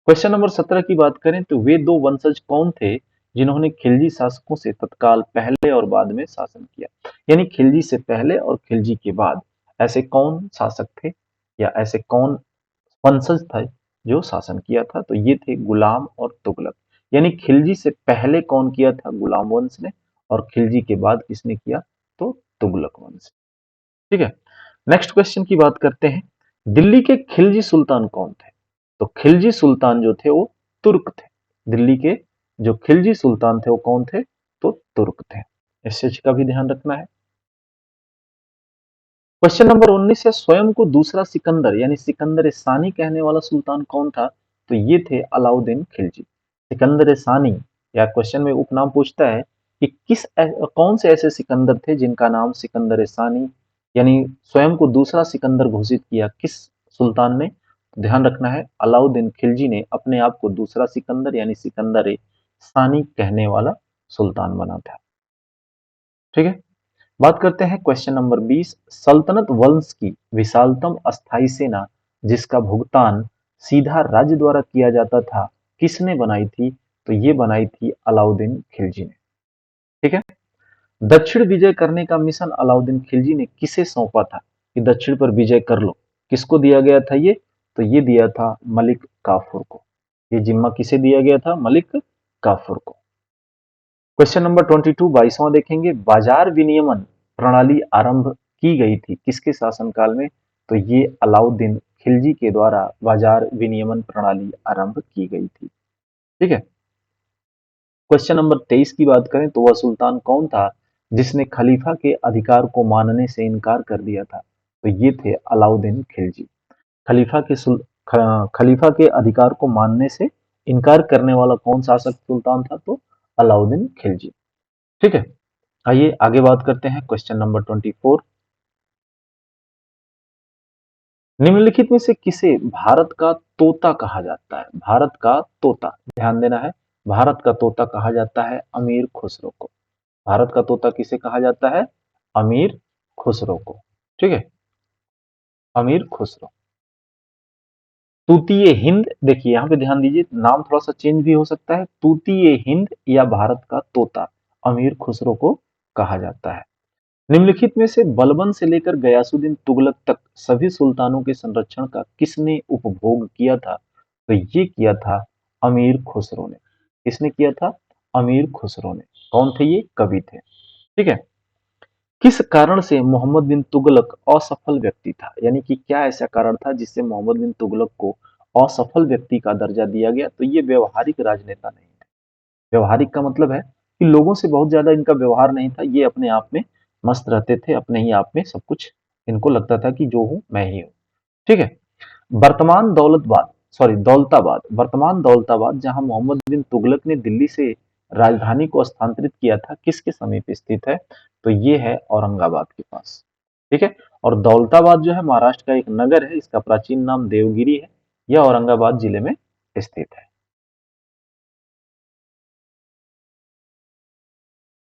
क्वेश्चन नंबर 17 की बात करें तो वे दो वंशज कौन थे जिन्होंने खिलजी शासकों से तत्काल पहले और बाद में शासन किया। यानी खिलजी से पहले और खिलजी के बाद ऐसे कौन शासक थे या ऐसे कौन वंशज थे जो शासन किया था, तो ये थे गुलाम और तुगलक। यानी खिलजी से पहले कौन किया था, गुलाम वंश ने, और खिलजी के बाद किसने किया, तो तुगलक वंश। ठीक है, नेक्स्ट क्वेश्चन की बात करते हैं। दिल्ली के खिलजी सुल्तान कौन थे? तो खिलजी सुल्तान जो थे वो तुर्क थे। दिल्ली के जो खिलजी सुल्तान थे वो कौन थे, तो तुर्क थे। इस चीज का भी ध्यान रखना है। क्वेश्चन नंबर 19 है, स्वयं को दूसरा सिकंदर यानी सिकंदर सानी कहने वाला सुल्तान कौन था? तो ये थे अलाउद्दीन खिलजी। सिकंदर सानी, या क्वेश्चन में उपनाम पूछता है कि कौन से ऐसे सिकंदर थे जिनका नाम सिकंदर सानी, यानी स्वयं को दूसरा सिकंदर घोषित किया किस सुल्तान ने? ध्यान रखना है, अलाउद्दीन खिलजी ने अपने आप को दूसरा सिकंदर यानी सिकंदर सानी कहने वाला सुल्तान बना था। ठीक है, बात करते हैं क्वेश्चन नंबर 20, सल्तनत वंश की विशालतम अस्थायी सेना जिसका भुगतान सीधा राज्य द्वारा किया जाता था, किसने बनाई थी? तो ये बनाई थी अलाउद्दीन खिलजी ने। ठीक है, दक्षिण विजय करने का मिशन अलाउद्दीन खिलजी ने किसे सौंपा था कि दक्षिण पर विजय कर लो? किसको दिया गया था ये? तो ये दिया था मलिक काफूर को। ये जिम्मा किसे दिया गया था? मलिक काफूर को। क्वेश्चन नंबर 22 22वां देखेंगे, बाजार विनियमन प्रणाली आरंभ की गई थी किसके शासनकाल में? तो ये अलाउद्दीन खिलजी के द्वारा बाजार विनियमन प्रणाली आरंभ की गई थी। ठीक है, क्वेश्चन नंबर 23 की बात करें तो वह सुल्तान कौन था जिसने खलीफा के अधिकार को मानने से इनकार कर दिया था? तो ये थे अलाउद्दीन खिलजी। खलीफा के खलीफा के अधिकार को मानने से इनकार करने वाला कौन शासक सुल्तान था? तो अलाउद्दीन खिलजी। ठीक है, आइए आगे बात करते हैं क्वेश्चन नंबर 24। निम्नलिखित में से किसे भारत का तोता कहा जाता है? भारत का तोता, ध्यान देना है, भारत का तोता कहा जाता है अमीर खुसरो को। भारत का तोता किसे कहा जाता है? अमीर खुसरो को। ठीक है, अमीर खुसरो। तूतीय हिंद, देखिए यहाँ पे ध्यान दीजिए, नाम थोड़ा सा चेंज भी हो सकता है। तूतीय हिंद या भारत का तोता अमीर खुसरो को कहा जाता है। निम्नलिखित में से बलबन से लेकर गयासुद्दीन तुगलक तक सभी सुल्तानों के संरक्षण का किसने उपभोग किया था? तो ये किया था अमीर खुसरो ने। किसने किया था? अमीर खुसरो ने। कौन थे ये? कवि थे। ठीक है, किस कारण से मोहम्मद बिन तुगलक असफल व्यक्ति था? यानी कि क्या ऐसा कारण था जिससे मोहम्मद बिन तुगलक को असफल व्यक्ति का दर्जा दिया गया? तो ये व्यवहारिक राजनेता नहीं थे। व्यवहारिक का मतलब है कि लोगों से बहुत ज्यादा इनका व्यवहार नहीं था, ये अपने आप में मस्त रहते थे, अपने ही आप में सब कुछ इनको लगता था कि जो हूं मैं ही हूं। ठीक है, वर्तमान दौलतबाद सॉरी दौलताबाद, वर्तमान दौलताबाद जहां मोहम्मद बिन तुगलक ने दिल्ली से राजधानी को स्थानांतरित किया था, किसके समीप स्थित है? तो ये है औरंगाबाद के पास। ठीक है, और दौलताबाद जो है महाराष्ट्र का एक नगर है, इसका प्राचीन नाम देवगिरी है। यह औरंगाबाद जिले में स्थित है।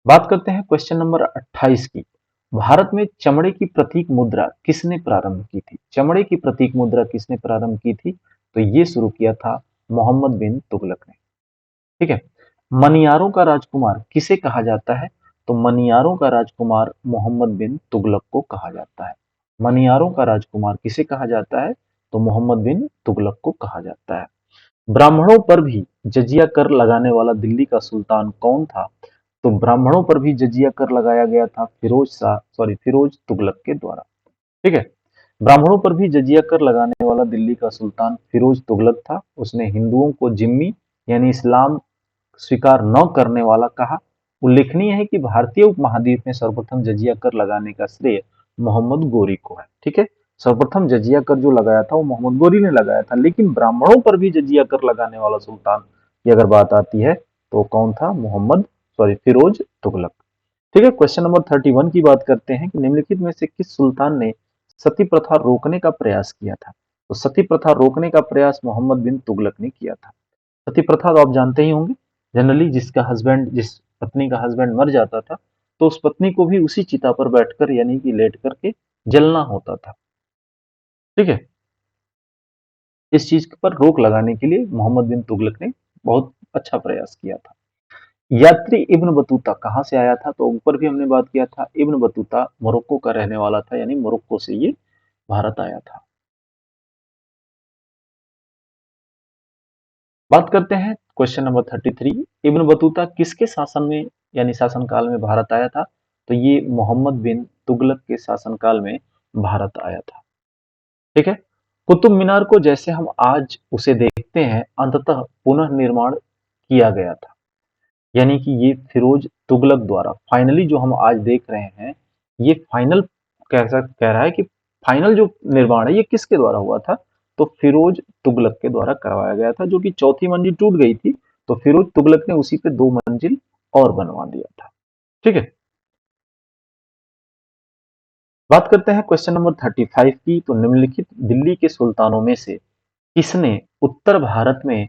बात करते हैं क्वेश्चन नंबर 28 की। भारत में चमड़े की प्रतीक मुद्रा किसने प्रारंभ की थी? चमड़े की प्रतीक मुद्रा किसने प्रारंभ की थी? तो ये शुरू किया था मोहम्मद बिन तुगलक ने। ठीक है, मनियारों का राजकुमार किसे कहा जाता है? तो मनियारों का राजकुमार मोहम्मद बिन तुगलक को कहा जाता है। मनियारों का राजकुमार किसे कहा जाता है? तो मोहम्मद बिन तुगलक को कहा जाता है। ब्राह्मणों पर भी जजिया कर लगाने वाला दिल्ली का सुल्तान कौन था? तो ब्राह्मणों पर भी जजिया कर लगाया गया था फिरोज तुगलक के द्वारा। ठीक है, ब्राह्मणों पर भी जजिया कर लगाने वाला दिल्ली का सुल्तान फिरोज तुगलक था। उसने हिंदुओं को जिम्मी यानी इस्लाम स्वीकार न करने वाला कहा। उल्लेखनीय है कि भारतीय उपमहाद्वीप में सर्वप्रथम जजिया कर लगाने का श्रेय मोहम्मद गोरी को है। ठीक है, सर्वप्रथम जजिया कर जो लगाया था वो मोहम्मद गोरी ने लगाया था, लेकिन ब्राह्मणों पर भी जजिया कर लगाने वाला सुल्तान की अगर बात आती है तो कौन था? फिरोज तुगलक। ठीक है, क्वेश्चन नंबर 31 की बात करते हैं कि निम्नलिखित में से किस सुल्तान ने सती प्रथा रोकने का प्रयास किया था? तो सती प्रथा रोकने का प्रयास मोहम्मद बिन तुगलक ने किया था। सती प्रथा तो आप जानते ही होंगे, जनरली जिस पत्नी का हस्बैंड मर जाता था तो उस पत्नी को भी उसी चिता पर बैठकर यानी कि लेट करके जलना होता था। ठीक है, इस चीज पर रोक लगाने के लिए मोहम्मद बिन तुगलक ने बहुत अच्छा प्रयास किया था। यात्री इब्न बतूता कहाँ से आया था? तो ऊपर भी हमने बात किया था, इब्न बतूता मोरक्को का रहने वाला था, यानी मोरक्को से ये भारत आया था। बात करते हैं क्वेश्चन नंबर 33। इब्न बतूता किसके शासन में यानी शासनकाल में भारत आया था? तो ये मोहम्मद बिन तुगलक के शासनकाल में भारत आया था। ठीक है। कुतुब मीनार को जैसे हम आज उसे देखते हैं, अंततः पुनः निर्माण किया गया था, यानी कि ये फिरोज तुगलक द्वारा फाइनली जो हम आज देख रहे हैं, ये फाइनल कैसा कह रहा है कि फाइनल जो निर्माण है ये किसके द्वारा हुआ था? तो फिरोज तुगलक के द्वारा करवाया गया था, जो कि चौथी मंजिल टूट गई थी, तो फिरोज तुगलक ने उसी पे दो मंजिल और बनवा दिया था। ठीक है। बात करते हैं क्वेश्चन नंबर 35 की। तो निम्नलिखित दिल्ली के सुल्तानों में से किसने उत्तर भारत में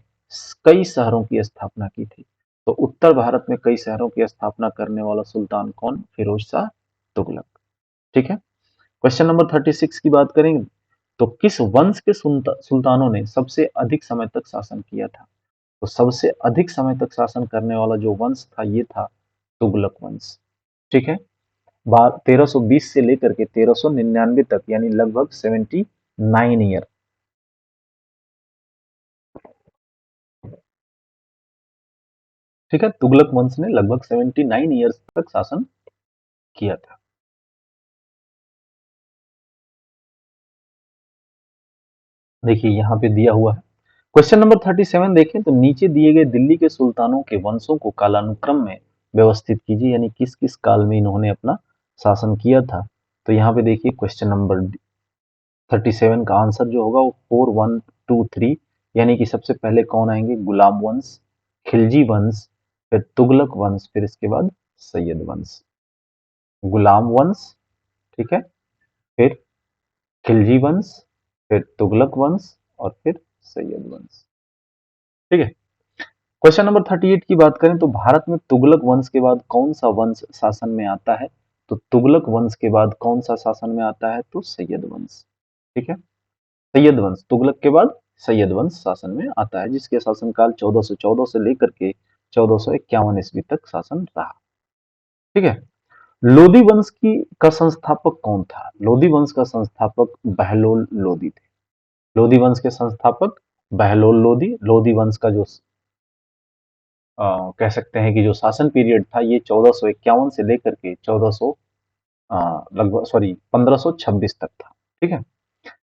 कई शहरों की स्थापना की थी? तो उत्तर भारत में कई शहरों की स्थापना करने वाला सुल्तान कौन? फिरोज शाह तुगलक। ठीक है। क्वेश्चन नंबर 36 की बात करेंगे, तो किस वंश के सुल्तानों ने सबसे अधिक समय तक शासन किया था? तो सबसे अधिक समय तक शासन करने वाला जो वंश था ये था तुगलक वंश। ठीक है। 1320 से लेकर के 1399 तक, यानी लगभग 79 ईयर। ठीक है। तुगलक वंश ने लगभग 79 ईयर्स तक शासन किया था। देखिए यहाँ पे दिया हुआ है क्वेश्चन नंबर 37। देखें तो नीचे दिए गए दिल्ली के सुल्तानों के वंशों को कालानुक्रम में व्यवस्थित कीजिए, यानी किस किस काल में इन्होंने अपना शासन किया था। तो यहाँ पे देखिए क्वेश्चन नंबर 37 का आंसर जो होगा वो 4123, यानी कि सबसे पहले कौन आएंगे? गुलाम वंश, खिलजी वंश, फिर तुगलक वंश, फिर इसके बाद सैयद वंश। गुलाम वंश, ठीक है, फिर खिलजी वंश, फिर तुगलक वंश, और फिर सैयद वंश। ठीक है। क्वेश्चन नंबर 38 की बात करें तो भारत में तुगलक वंश के बाद कौन सा वंश शासन में आता है? तो तुगलक वंश के बाद कौन सा शासन में आता है? तो सैयद वंश। ठीक है। सैयद वंश, तुगलक के बाद सैयद वंश शासन में आता है, जिसके शासनकाल 1414 से लेकर के 1451 ईस्वी तक शासन रहा। ठीक है। लोधी वंश की का संस्थापक कौन था? लोधी वंश का संस्थापक बहलोल लोधी थे। लोधी वंश के संस्थापक बहलोल लोधी। लोधी वंश का जो कह सकते हैं कि जो शासन पीरियड था ये 1451 से लेकर के 1400 लगभग सॉरी 1526 तक था। ठीक है।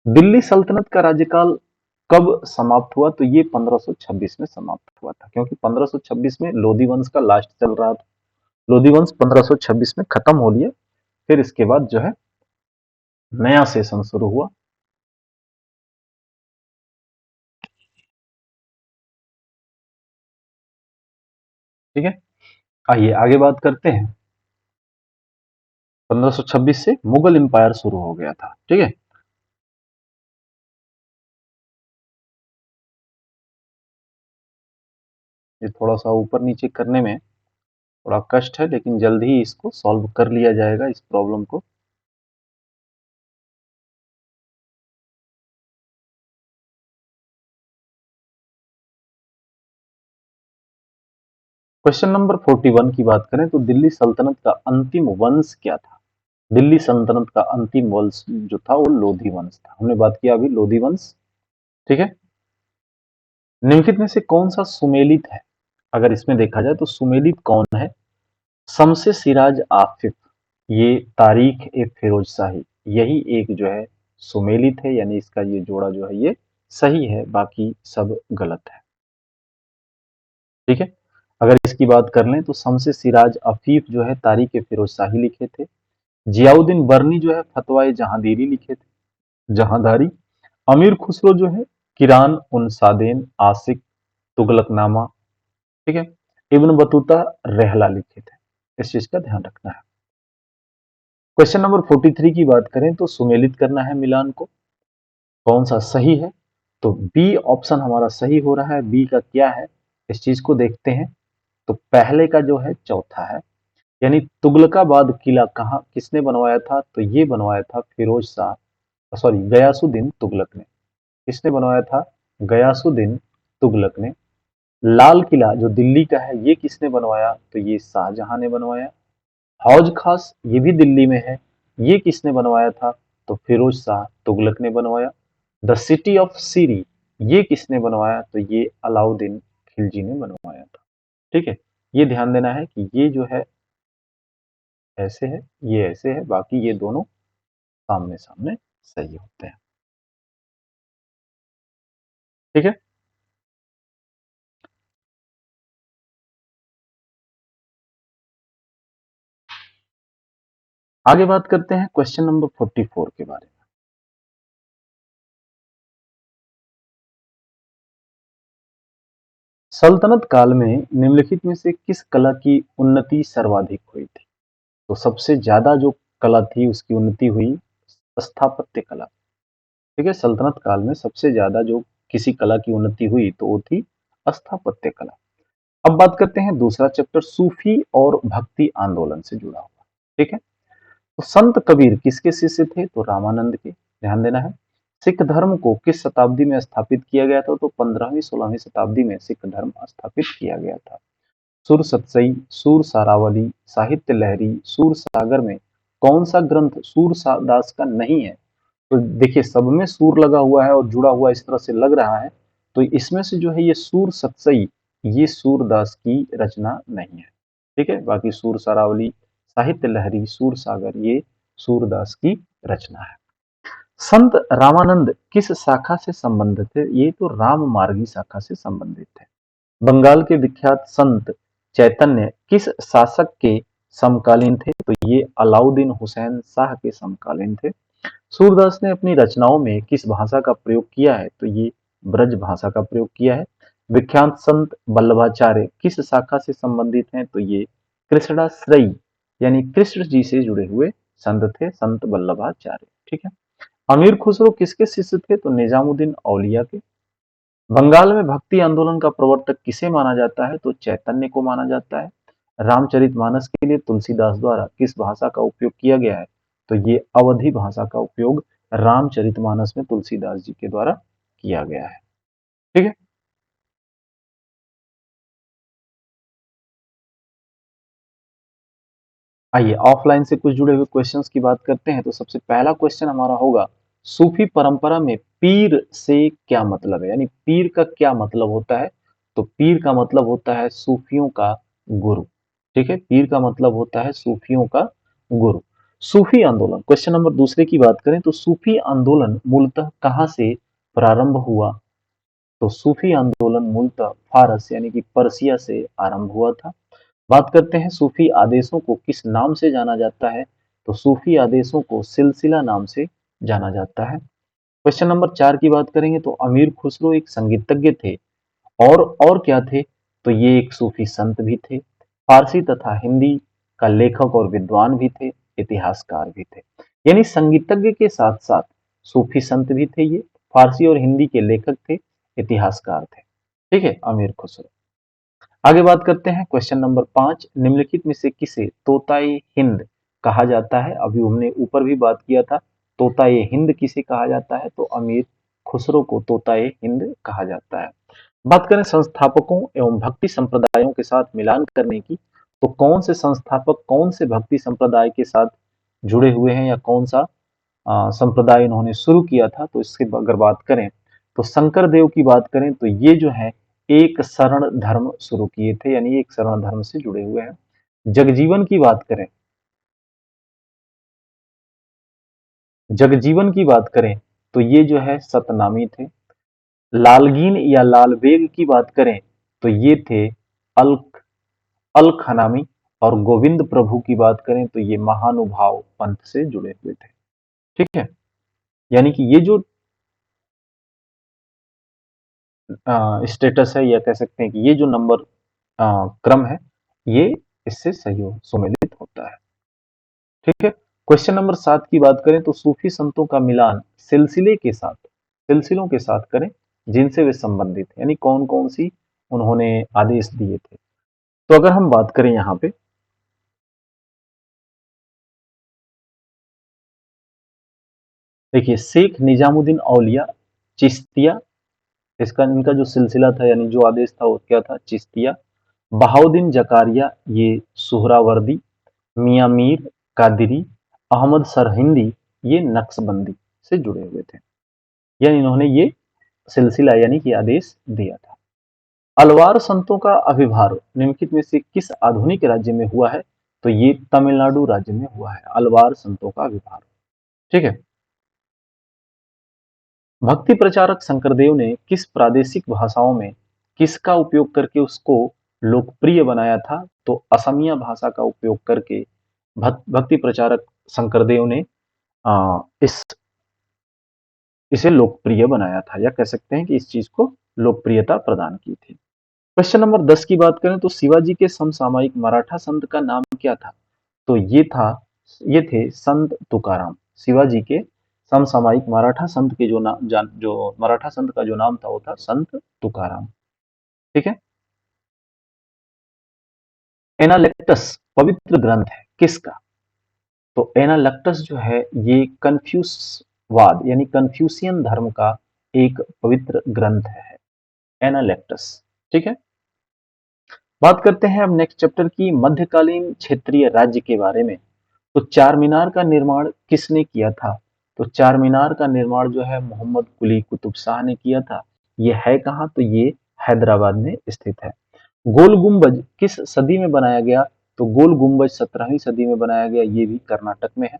दिल्ली सल्तनत का राज्यकाल कब समाप्त हुआ? तो ये 1526 में समाप्त हुआ था, क्योंकि 1526 में लोधी वंश का लास्ट चल रहा था। लोधी वंश 1526 में खत्म हो लिया, फिर इसके बाद जो है नया सेशन शुरू हुआ। ठीक है। आइए आगे बात करते हैं। 1526 से मुगल एम्पायर शुरू हो गया था। ठीक है। ये थोड़ा सा ऊपर नीचे करने में थोड़ा कष्ट है, लेकिन जल्द ही इसको सॉल्व कर लिया जाएगा, इस प्रॉब्लम को। क्वेश्चन नंबर 41 की बात करें तो दिल्ली सल्तनत का अंतिम वंश क्या था? दिल्ली सल्तनत का अंतिम वंश जो था वो लोधी वंश था। हमने बात किया अभी लोधी वंश। ठीक है। निम्नलिखित में से कौन सा सुमेलित है? अगर इसमें देखा जाए तो सुमेलित कौन है? शमसे सिराज आफिफ, ये तारीख ए फिरोज शाही, यही एक जो है सुमेलित है, यानी इसका ये जोड़ा जो है ये सही है, बाकी सब गलत है। ठीक है। अगर इसकी बात कर लें तो शमसे सिराज अफीफ जो है तारीख ए फिरोज शाही लिखे थे। जियाउद्दीन बर्नी जो है फतवाए जहांदीरी लिखे थे, जहांदारी। अमीर खुसरो जो है किरान उन सादेन आसिक तुगलकनामा। ठीक है। इब्न बतूता रहला लिखे थे। इस चीज का ध्यान रखना है। क्वेश्चन नंबर 43 की बात करें तो सुमेलित करना है मिलान को, कौन सा सही है? तो बी ऑप्शन हमारा सही हो रहा है। बी का क्या है, इस चीज को देखते हैं। तो पहले का जो है चौथा है, यानी तुगलकाबाद किला कहाँ किसने बनवाया था? तो ये बनवाया था फिरोज शाह, सॉरी गयासुद्दीन तुगलक ने। किसने बनवाया था? गयासुद्दीन तुगलक ने। लाल किला जो दिल्ली का है ये किसने बनवाया? तो ये शाहजहां ने बनवाया। हौज खास ये भी दिल्ली में है, ये किसने बनवाया था? तो फिरोज शाह तुगलक ने बनवाया। द सिटी ऑफ सीरी ये किसने बनवाया? तो ये अलाउद्दीन खिलजी ने बनवाया था। ठीक है, ये ध्यान देना है कि ये जो है ऐसे है, ये ऐसे है, बाकी ये दोनों सामने सामने सही होते हैं। ठीक है, आगे बात करते हैं क्वेश्चन नंबर 44 के बारे में। सल्तनत काल में निम्नलिखित में से किस कला की उन्नति सर्वाधिक हुई थी? तो सबसे ज्यादा जो कला थी उसकी उन्नति हुई स्थापत्य कला। ठीक है, सल्तनत काल में सबसे ज्यादा जो किसी कला की उन्नति हुई तो वो थी स्थापत्य कला। अब बात करते हैं दूसरा चैप्टर सूफी और भक्ति आंदोलन से जुड़ा हुआ। ठीक है, तो संत कबीर किसके शिष्य थे? तो रामानंद के। ध्यान देना है। सिख धर्म को किस शताब्दी में स्थापित किया गया था? तो 15वीं 16वीं शताब्दी में सिख धर्म स्थापित किया गया था। सुर सतसई, सुर सारावली, साहित्य लहरी, सुर सागर में कौन सा ग्रंथ सूरदास का नहीं है? तो देखिए सब में सूर लगा हुआ है और जुड़ा हुआ इस तरह से लग रहा है, तो इसमें से जो है ये सूर सतसई ये सूरदास की रचना नहीं है। ठीक है, बाकी सूर सारावली, साहित्य लहरी, सूर सागर ये सूरदास की रचना है। संत रामानंद किस शाखा से संबंधित थे? ये तो राम मार्गी शाखा से संबंधित है। बंगाल के विख्यात संत चैतन्य किस शासक के समकालीन थे? तो ये अलाउद्दीन हुसैन शाह के समकालीन थे। सूरदास ने अपनी रचनाओं में किस भाषा का प्रयोग किया है? तो ये ब्रज भाषा का प्रयोग किया है। विख्यात संत वल्लभाचार्य किस शाखा से संबंधित हैं? तो ये कृष्णाश्रयी यानी कृष्ण जी से जुड़े हुए संत थे, संत वल्लभाचार्य। ठीक है, अमीर खुसरो किसके शिष्य थे? तो निजामुद्दीन औलिया के। बंगाल में भक्ति आंदोलन का प्रवर्तक किसे माना जाता है? तो चैतन्य को माना जाता है। रामचरितमानस के लिए तुलसीदास द्वारा किस भाषा का उपयोग किया गया है? तो ये अवधी भाषा का उपयोग रामचरितमानस में तुलसीदास जी के द्वारा किया गया है। ठीक है, आइए ऑफलाइन से कुछ जुड़े हुए क्वेश्चंस की बात करते हैं। तो सबसे पहला क्वेश्चन हमारा होगा, सूफी परंपरा में पीर से क्या मतलब है? यानी पीर का क्या मतलब होता है? तो पीर का मतलब होता है सूफियों का गुरु। ठीक है, पीर का मतलब होता है सूफियों का गुरु। सूफी आंदोलन, क्वेश्चन नंबर दूसरे की बात करें तो सूफी आंदोलन मूलतः कहाँ से प्रारंभ हुआ? तो सूफी आंदोलन मूलतः फारस यानी कि पर्सिया से आरंभ हुआ था। बात करते हैं सूफी आदेशों को किस नाम से जाना जाता है? तो सूफी आदेशों को सिलसिला नाम से जाना जाता है। क्वेश्चन नंबर 4 की बात करेंगे तो अमीर खुसरो एक संगीतज्ञ थे और क्या थे? तो ये एक सूफी संत भी थे, फारसी तथा हिंदी का लेखक और विद्वान भी थे, इतिहासकार भी थे। यानी संगीतज्ञ के साथ साथ सूफी संत भी थे ये, फारसी और हिंदी के लेखक थे, इतिहासकार थे। ठीक है, अमीर खुसरो। आगे बात करते हैं क्वेश्चन नंबर 5, निम्नलिखित में से किसे तोताए हिंद कहा जाता है? अभी हमने ऊपर भी बात किया था, तोताए हिंद किसे कहा जाता है? तो अमीर खुसरो को तोताए हिंद कहा जाता है। बात करें संस्थापकों एवं भक्ति संप्रदायों के साथ मिलान करने की, तो कौन से संस्थापक कौन से भक्ति संप्रदाय के साथ जुड़े हुए हैं या कौन सा संप्रदाय इन्होंने शुरू किया था? तो इसकी अगर बात करें तो शंकर देव की बात करें तो ये जो है एक शरण धर्म शुरू किए थे, यानी एक शरण धर्म से जुड़े हुए हैं। जगजीवन की बात करें, जगजीवन की बात करें तो ये जो है सतनामी थे। लालगीन या लालबेग की बात करें तो ये थे अल्क अल खनामी। और गोविंद प्रभु की बात करें तो ये महानुभाव पंथ से जुड़े हुए थे। ठीक है, यानी कि ये जो स्टेटस है या कह सकते हैं कि ये जो नंबर क्रम है ये इससे सही सुमेलित होता है। ठीक है, क्वेश्चन नंबर 7 की बात करें तो सूफी संतों का मिलान सिलसिलों के साथ करें जिनसे वे संबंधित हैं, यानी कौन कौन सी उन्होंने आदेश दिए थे। तो अगर हम बात करें यहाँ पे, देखिए शेख निजामुद्दीन औलिया, चिश्तिया, इसका इनका जो सिलसिला था यानी जो आदेश था वो क्या था? चिश्तिया। बहाउद्दीन जकारिया ये सुहरावर्दी, मियां मीर कादिरी, अहमद सरहिंदी ये नक्शबंदी से जुड़े हुए थे। यानी इन्होंने ये सिलसिला यानी कि आदेश दिया था। अलवार संतों का आविर्भाव निम्नलिखित में से किस आधुनिक राज्य में हुआ है? तो ये तमिलनाडु राज्य में हुआ है अलवार संतों का आविर्भाव। ठीक है। भक्ति प्रचारक शंकरदेव ने किस प्रादेशिक भाषाओं में किसका उपयोग करके उसको लोकप्रिय बनाया था? तो असमिया भाषा का उपयोग करके भक्ति प्रचारक शंकरदेव ने इस इसे लोकप्रिय बनाया था, या कह सकते हैं कि इस चीज को लोकप्रियता प्रदान की थी। क्वेश्चन नंबर 10 की बात करें तो शिवाजी के समसामयिक मराठा संत का नाम क्या था? तो ये थे संत तुकाराम। शिवाजी के समसामयिक मराठा संत के जो मराठा संत का जो नाम था वो था संत तुकाराम। ठीक है। एनालेक्टस पवित्र ग्रंथ है किसका? तो एनालेक्टस जो है ये कन्फ्यूसवाद यानी कन्फ्यूशियन धर्म का एक पवित्र ग्रंथ है एनालेक्टस। ठीक है। बात करते हैं अब नेक्स्ट चैप्टर की मध्यकालीन क्षेत्रीय राज्य के बारे में। तो चार मीनार का निर्माण किसने किया था? तो चार मीनार का निर्माण जो है मोहम्मद कुली कुतुब शाह ने किया था। ये है कहाँ? तो ये हैदराबाद में स्थित है। गोल गुंबज किस सदी में बनाया गया? तो गोल गुंबज 17वीं सदी में बनाया गया, ये भी कर्नाटक में है।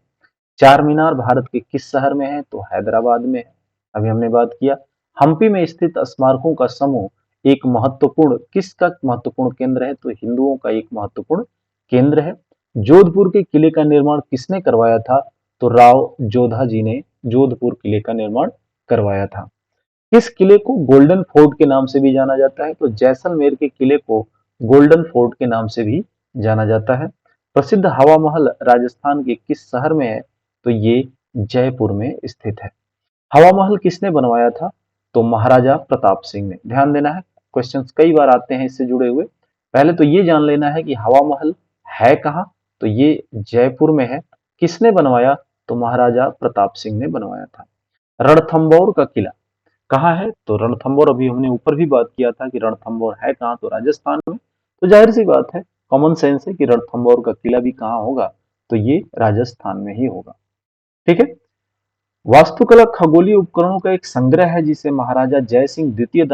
चार मीनार भारत के किस शहर में है? तो हैदराबाद में है, अभी हमने बात किया। हम्पी में स्थित स्मारकों का समूह एक महत्वपूर्ण किसका महत्वपूर्ण केंद्र है? तो हिंदुओं का एक महत्वपूर्ण केंद्र है। जोधपुर के किले का निर्माण किसने करवाया था? तो राव जोधा जी ने जोधपुर किले का निर्माण करवाया था। किस किले को गोल्डन फोर्ट के नाम से भी जाना जाता है? तो जैसलमेर के किले को गोल्डन फोर्ट के नाम से भी जाना जाता है। प्रसिद्ध हवा महल राजस्थान के किस शहर में है? तो ये जयपुर में स्थित है। हवा महल किसने बनवाया था? तो महाराजा प्रताप सिंह ने। ध्यान देना है, क्वेश्चंस कई बार आते हैं इससे जुड़े हुए। पहले तो ये जान लेना है कि हवा महल है कहाँ? तो ये जयपुर में है। किसने बनवाया? तो महाराजा प्रताप सिंह ने बनवाया था। रणथंभौर का किला कहाँ है? तो रणथंभौर अभी हमने ऊपर भी बात किया था कि रणथंभौर है कहाँ? तो राजस्थान में। तो जाहिर सी बात है, कॉमन सेंस है कि रणथंभौर का किला भी कहाँ होगा? तो ये राजस्थान में ही होगा। ठीक है। वास्तुकला खगोलीय उपकरणों का एक संग्रह है जिसे महाराजा जय सिंह द्वितीय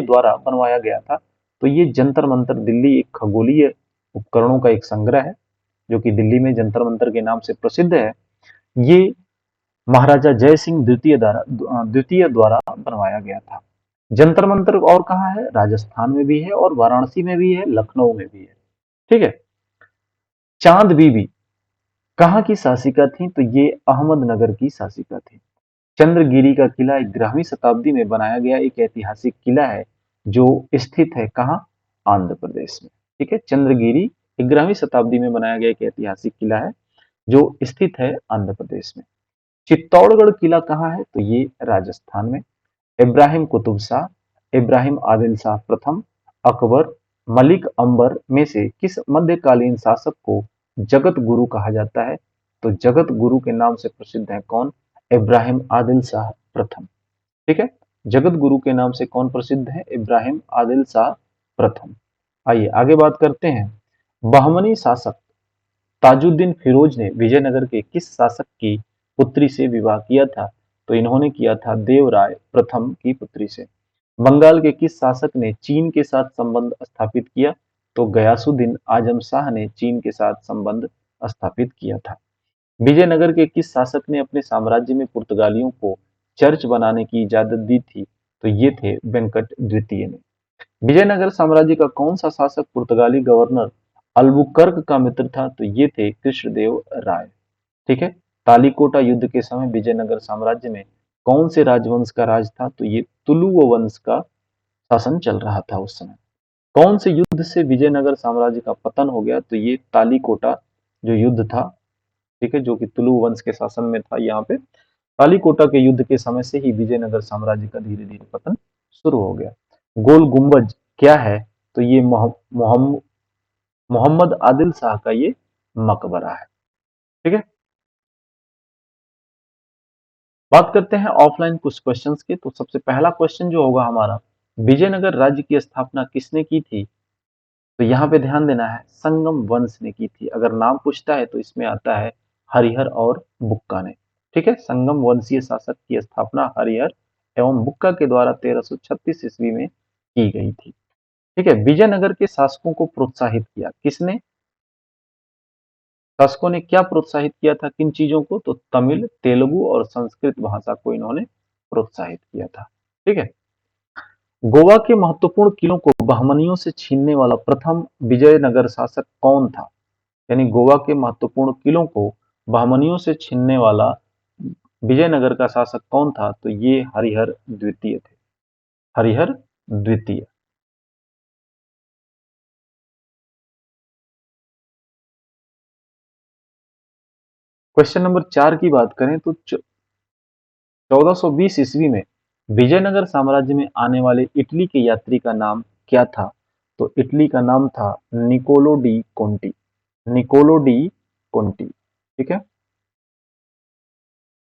द्वारा बनवाया गया था। तो ये जंतर मंतर दिल्ली एक खगोलीय उपकरणों का एक संग्रह है जो कि दिल्ली में जंतर मंतर के नाम से प्रसिद्ध है। ये महाराजा जय सिंह द्वितीय द्वारा बनवाया गया था। जंतर मंतर और कहाँ है? राजस्थान में भी है और वाराणसी में भी है, लखनऊ में भी है। ठीक है। चांद बीबी कहाँ की शासिका थी? तो ये अहमदनगर की शासिका थी। चंद्रगिरी का किला 11वीं शताब्दी में बनाया गया एक ऐतिहासिक किला है जो स्थित है कहाँ? आंध्र प्रदेश में। ठीक है। चंद्रगिरी 11वीं शताब्दी में बनाया गया एक ऐतिहासिक किला है जो स्थित है आंध्र प्रदेश में। चित्तौड़गढ़ किला कहाँ है? तो ये राजस्थान में। इब्राहिम कुतुब शाह, इब्राहिम आदिल शाह प्रथम, अकबर, मलिक अंबर में से किस मध्यकालीन शासक को जगत गुरु कहा जाता है? तो जगत गुरु के नाम से प्रसिद्ध है कौन? इब्राहिम आदिल शाह प्रथम। ठीक है। जगत गुरु के नाम से कौन प्रसिद्ध है? इब्राहिम आदिल शाह प्रथम। आइए आगे बात करते हैं। बहमनी शासक ताजुद्दीन फिरोज ने विजयनगर के किस शासक की पुत्री से विवाह किया था? तो इन्होंने किया था देवराय प्रथम की पुत्री से। बंगाल के किस शासक ने चीन के साथ संबंध स्थापित किया? तो गयासुद्दीन आजम शाह ने चीन के साथ संबंध स्थापित किया था। विजयनगर के किस शासक ने अपने साम्राज्य में पुर्तगालियों को चर्च बनाने की इजाजत दी थी? तो ये थे वेंकट द्वितीय ने। विजयनगर साम्राज्य का कौन सा शासक पुर्तगाली गवर्नर अल्बुकर्क का मित्र था? तो ये थे कृष्णदेव राय। ठीक है। तालिकोटा युद्ध के समय विजयनगर साम्राज्य में कौन से राजवंश का राज था? तो ये तुलुव वंश का शासन चल रहा था उस समय। कौन से युद्ध से विजयनगर साम्राज्य का पतन हो गया? तो ये तालिकोटा जो युद्ध था, ठीक है, जो कि तुलुव वंश के शासन में था। यहाँ पे तालिकोटा के युद्ध के समय से ही विजयनगर साम्राज्य का धीरे धीरे पतन शुरू हो गया। गोल गुंबज क्या है? तो ये मोहम्मद आदिल शाह का ये मकबरा है। ठीक है। बात करते हैं ऑफलाइन कुछ क्वेश्चंस के। तो सबसे पहला क्वेश्चन जो होगा हमारा, विजयनगर राज्य की स्थापना किसने की थी? तो यहाँ पे ध्यान देना है, संगम वंश ने की थी। अगर नाम पूछता है तो इसमें आता है हरिहर और बुक्का ने। ठीक है, संगम वंशीय शासक की स्थापना हरिहर एवं बुक्का के द्वारा 1336 ईस्वी में की गई थी। ठीक है, विजयनगर के शासकों को प्रोत्साहित किया किसने? शासकों ने क्या प्रोत्साहित किया था, किन चीजों को? तो तमिल, तेलुगु और संस्कृत भाषा को इन्होंने प्रोत्साहित किया था। ठीक है, गोवा के महत्वपूर्ण किलों को बहमनियों से छीनने वाला प्रथम विजयनगर शासक कौन था? यानी गोवा के महत्वपूर्ण किलों को बहमनियों से छीनने वाला विजयनगर का शासक कौन था? तो ये हरिहर द्वितीय थे। हरिहर द्वितीय। क्वेश्चन नंबर 4 की बात करें तो 1420 ईस्वी में विजयनगर साम्राज्य में आने वाले इटली के यात्री का नाम क्या था? तो इटली का नाम था Niccolo de Conti. Niccolo de Conti. ठीक है,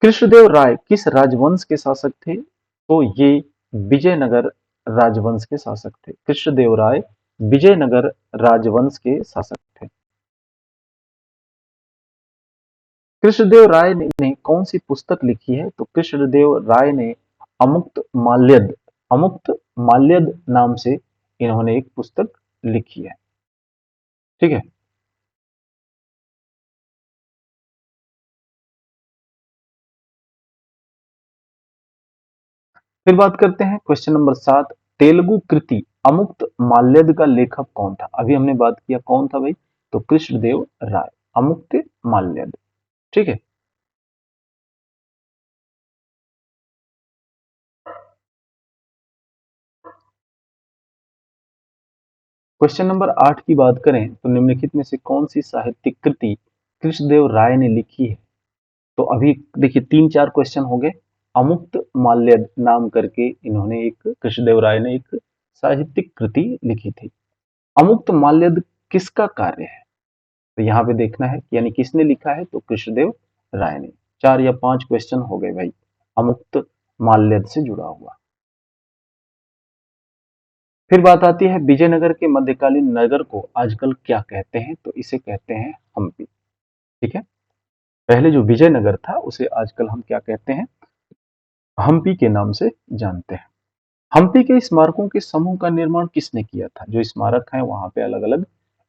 कृष्णदेव राय किस राजवंश के शासक थे? तो ये विजयनगर राजवंश के शासक थे। कृष्णदेव राय विजयनगर राजवंश के शासक थे। कृष्णदेव राय ने कौन सी पुस्तक लिखी है? तो कृष्णदेव राय ने अमुक्त माल्यद, अमुक्त माल्यद नाम से इन्होंने एक पुस्तक लिखी है। ठीक है, फिर बात करते हैं क्वेश्चन नंबर 7, तेलुगु कृति अमुक्त माल्यद का लेखक कौन था? अभी हमने बात किया कौन था भाई? तो कृष्णदेव राय। अमुक्त माल्यद। ठीक है, क्वेश्चन नंबर 8 की बात करें तो निम्नलिखित में से कौन सी साहित्यिक कृति कृष्णदेव राय ने लिखी है? तो अभी देखिए 3-4 क्वेश्चन हो गए। अमुक्त माल्यद नाम करके इन्होंने एक, कृष्णदेव राय ने एक साहित्यिक कृति लिखी थी। अमुक्त माल्यद किसका कार्य है? तो यहाँ पे देखना है कि यानी किसने लिखा है? तो कृष्णदेव राय ने। 4 या 5 क्वेश्चन हो गए भाई अमुक्त माल्यद से जुड़ा हुआ। फिर बात आती है विजयनगर के मध्यकालीन नगर को आजकल क्या कहते हैं? तो इसे कहते हैं हम्पी। ठीक है, पहले जो विजयनगर था उसे आजकल हम क्या कहते हैं? हम्पी के नाम से जानते हैं। हम्पी के स्मारकों के समूह का निर्माण किसने किया था? जो स्मारक है वहां पे अलग अलग,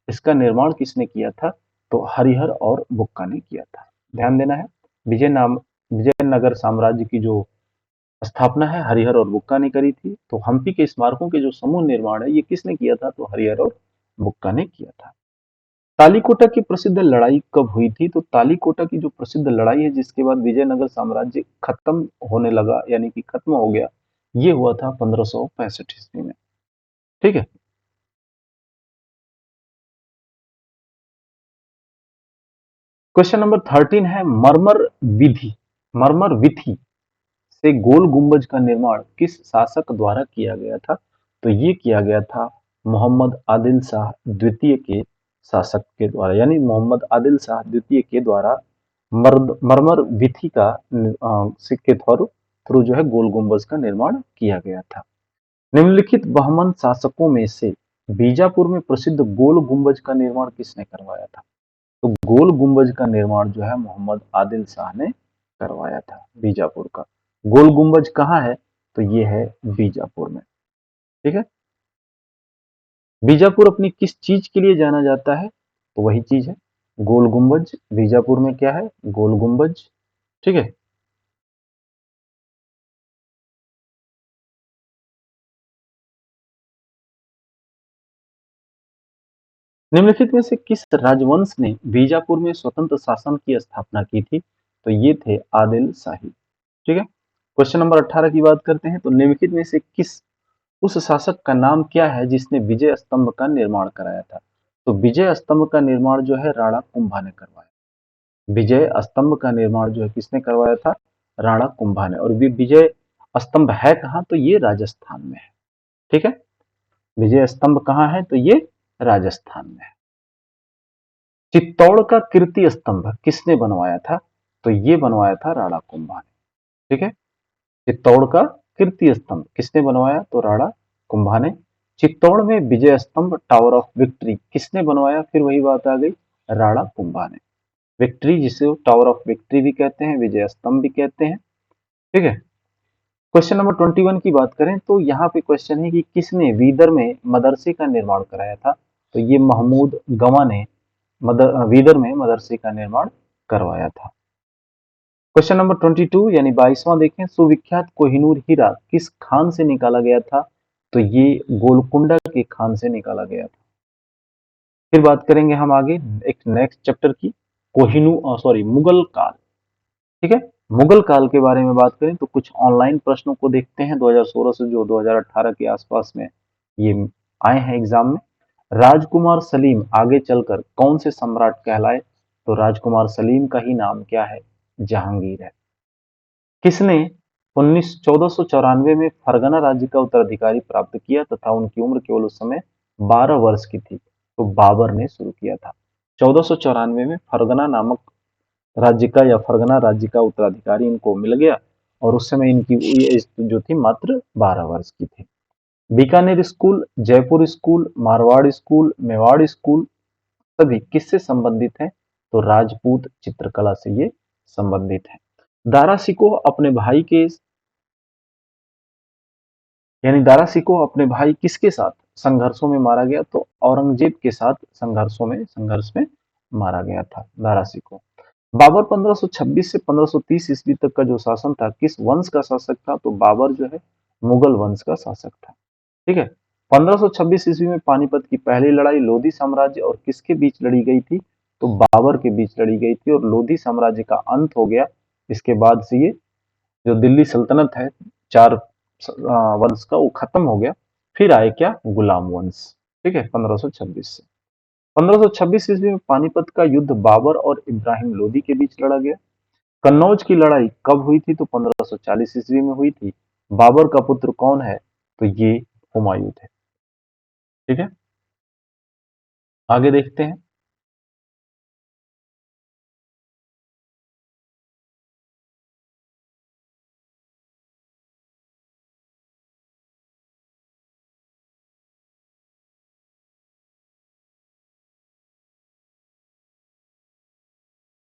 इसका निर्माण किसने किया था? तो हरिहर और बुक्का ने किया था। ध्यान देना है, विजयनगर साम्राज्य की जो स्थापना है हरिहर और बुक्का ने करी थी। तो हम्पी के स्मारकों के जो समूह निर्माण है ये किसने किया था? तो हरिहर और बुक्का ने किया था। तालीकोटा की प्रसिद्ध लड़ाई कब हुई थी? तो तालीकोटा की जो प्रसिद्ध लड़ाई है जिसके बाद विजयनगर साम्राज्य खत्म होने लगा, यानी कि खत्म हो गया, ये हुआ था 1565 ईस्वी में। ठीक है, क्वेश्चन नंबर 13 है मरमर विधि, मरमर विधि से गोल गुंबज का निर्माण किस शासक द्वारा किया गया था? तो ये किया गया था मोहम्मद आदिल शाह द्वितीय के शासक के द्वारा, यानी मोहम्मद आदिल शाह द्वितीय के द्वारा मरमर विधि का सिक्के थ्रू थ्रू जो है गोल गुंबज का निर्माण किया गया था। निम्नलिखित बहमन शासकों में से बीजापुर में प्रसिद्ध गोल गुंबज का निर्माण किसने करवाया था? तो गोल गुंबज का निर्माण जो है मोहम्मद आदिल शाह ने करवाया था बीजापुर का। गोल गुंबज कहाँ है? तो ये है बीजापुर में। ठीक है, बीजापुर अपनी किस चीज के लिए जाना जाता है? तो वही चीज है गोल गुंबज। बीजापुर में क्या है? गोल गुंबज। ठीक है, निम्नलिखित में से किस राजवंश ने बीजापुर में स्वतंत्र शासन की स्थापना की थी? तो ये थे आदिल शाही। ठीक है, क्वेश्चन नंबर 18 की बात करते हैं। तो निम्नलिखित में से किस उस शासक का नाम क्या है जिसने विजय स्तंभ का निर्माण कराया था? तो विजय स्तंभ का निर्माण जो है राणा कुंभा ने करवाया। विजय स्तंभ का निर्माण जो है किसने करवाया था? राणा कुंभा ने। और विजय स्तंभ है कहाँ? तो ये राजस्थान में है। ठीक है, विजय स्तंभ कहाँ है? तो ये राजस्थान में है। चित्तौड़ का कीर्ति स्तंभ किसने बनवाया था? तो ये बनवाया था राणा कुंभा ने। ठीक है। चित्तौड़ का कीर्ति स्तंभ किसने बनवाया? तो राणा कुंभा ने। चित्तौड़ में विजय स्तंभ टावर ऑफ विक्ट्री किसने बनवाया? फिर वही बात आ गई, राणा कुंभा ने। विक्ट्री जिसे टावर ऑफ विक्ट्री भी कहते हैं, विजय स्तंभ भी कहते हैं। ठीक है। क्वेश्चन नंबर 21 की बात करें तो यहाँ पे क्वेश्चन है कि किसने बीदर में मदरसे का निर्माण कराया था? तो ये महमूद गवा ने बीदर में मदरसे का निर्माण करवाया था। क्वेश्चन नंबर 22 यानी 22वां देखें, सुविख्यात कोहिनूर हीरा किस खान से निकाला गया था? तो ये गोलकुंडा के खान से निकाला गया था। फिर बात करेंगे हम आगे एक नेक्स्ट चैप्टर की, मुगल काल। ठीक है। मुगल काल के बारे में बात करें तो कुछ ऑनलाइन प्रश्नों को देखते हैं 2016 से जो 2018 के आसपास में ये आए हैं एग्जाम में। राजकुमार सलीम आगे चलकर कौन से सम्राट कहलाए? तो राजकुमार सलीम का ही नाम क्या है? जहांगीर है। किसने 1494 में फरगना राज्य का उत्तराधिकारी प्राप्त किया तथा उनकी उम्र केवल उस समय 12 वर्ष की थी? तो बाबर ने शुरू किया था। 1494 में फरगना नामक राज्य का या फरगना राज्य का उत्तराधिकारी इनको मिल गया और उस समय इनकी एज जो थी मात्र 12 वर्ष की थी। Bikaner school, Jaipur school, Marwar school, Mewar school सभी किससे संबंधित हैं? तो राजपूत चित्रकला से ये संबंधित है। दारा शिकोह अपने भाई के दारा शिकोह अपने भाई किसके साथ संघर्षों में मारा गया? तो औरंगजेब के साथ संघर्ष में मारा गया था दारा शिकोह। बाबर 1526 से 1530 ईस्वी तक का जो शासन था किस वंश का शासक था? तो बाबर जो है मुगल वंश का शासक था। ठीक है। 1526 ईस्वी में पानीपत की पहली लड़ाई लोधी साम्राज्य और किसके बीच लड़ी गई थी? तो बाबर के बीच लड़ी गई थी और लोधी साम्राज्य का अंत हो गया। इसके बाद से ये जो दिल्ली सल्तनत है चार वंश का, वो खत्म हो गया। फिर आए क्या? गुलाम वंश। ठीक है। 1526 से 1526 ईस्वी में पानीपत का युद्ध बाबर और इब्राहिम लोदी के बीच लड़ा गया। कन्नौज की लड़ाई कब हुई थी? तो 1540 ईस्वी में हुई थी। बाबर का पुत्र कौन है? तो ये हुमायूं थे। ठीक है। आगे देखते हैं।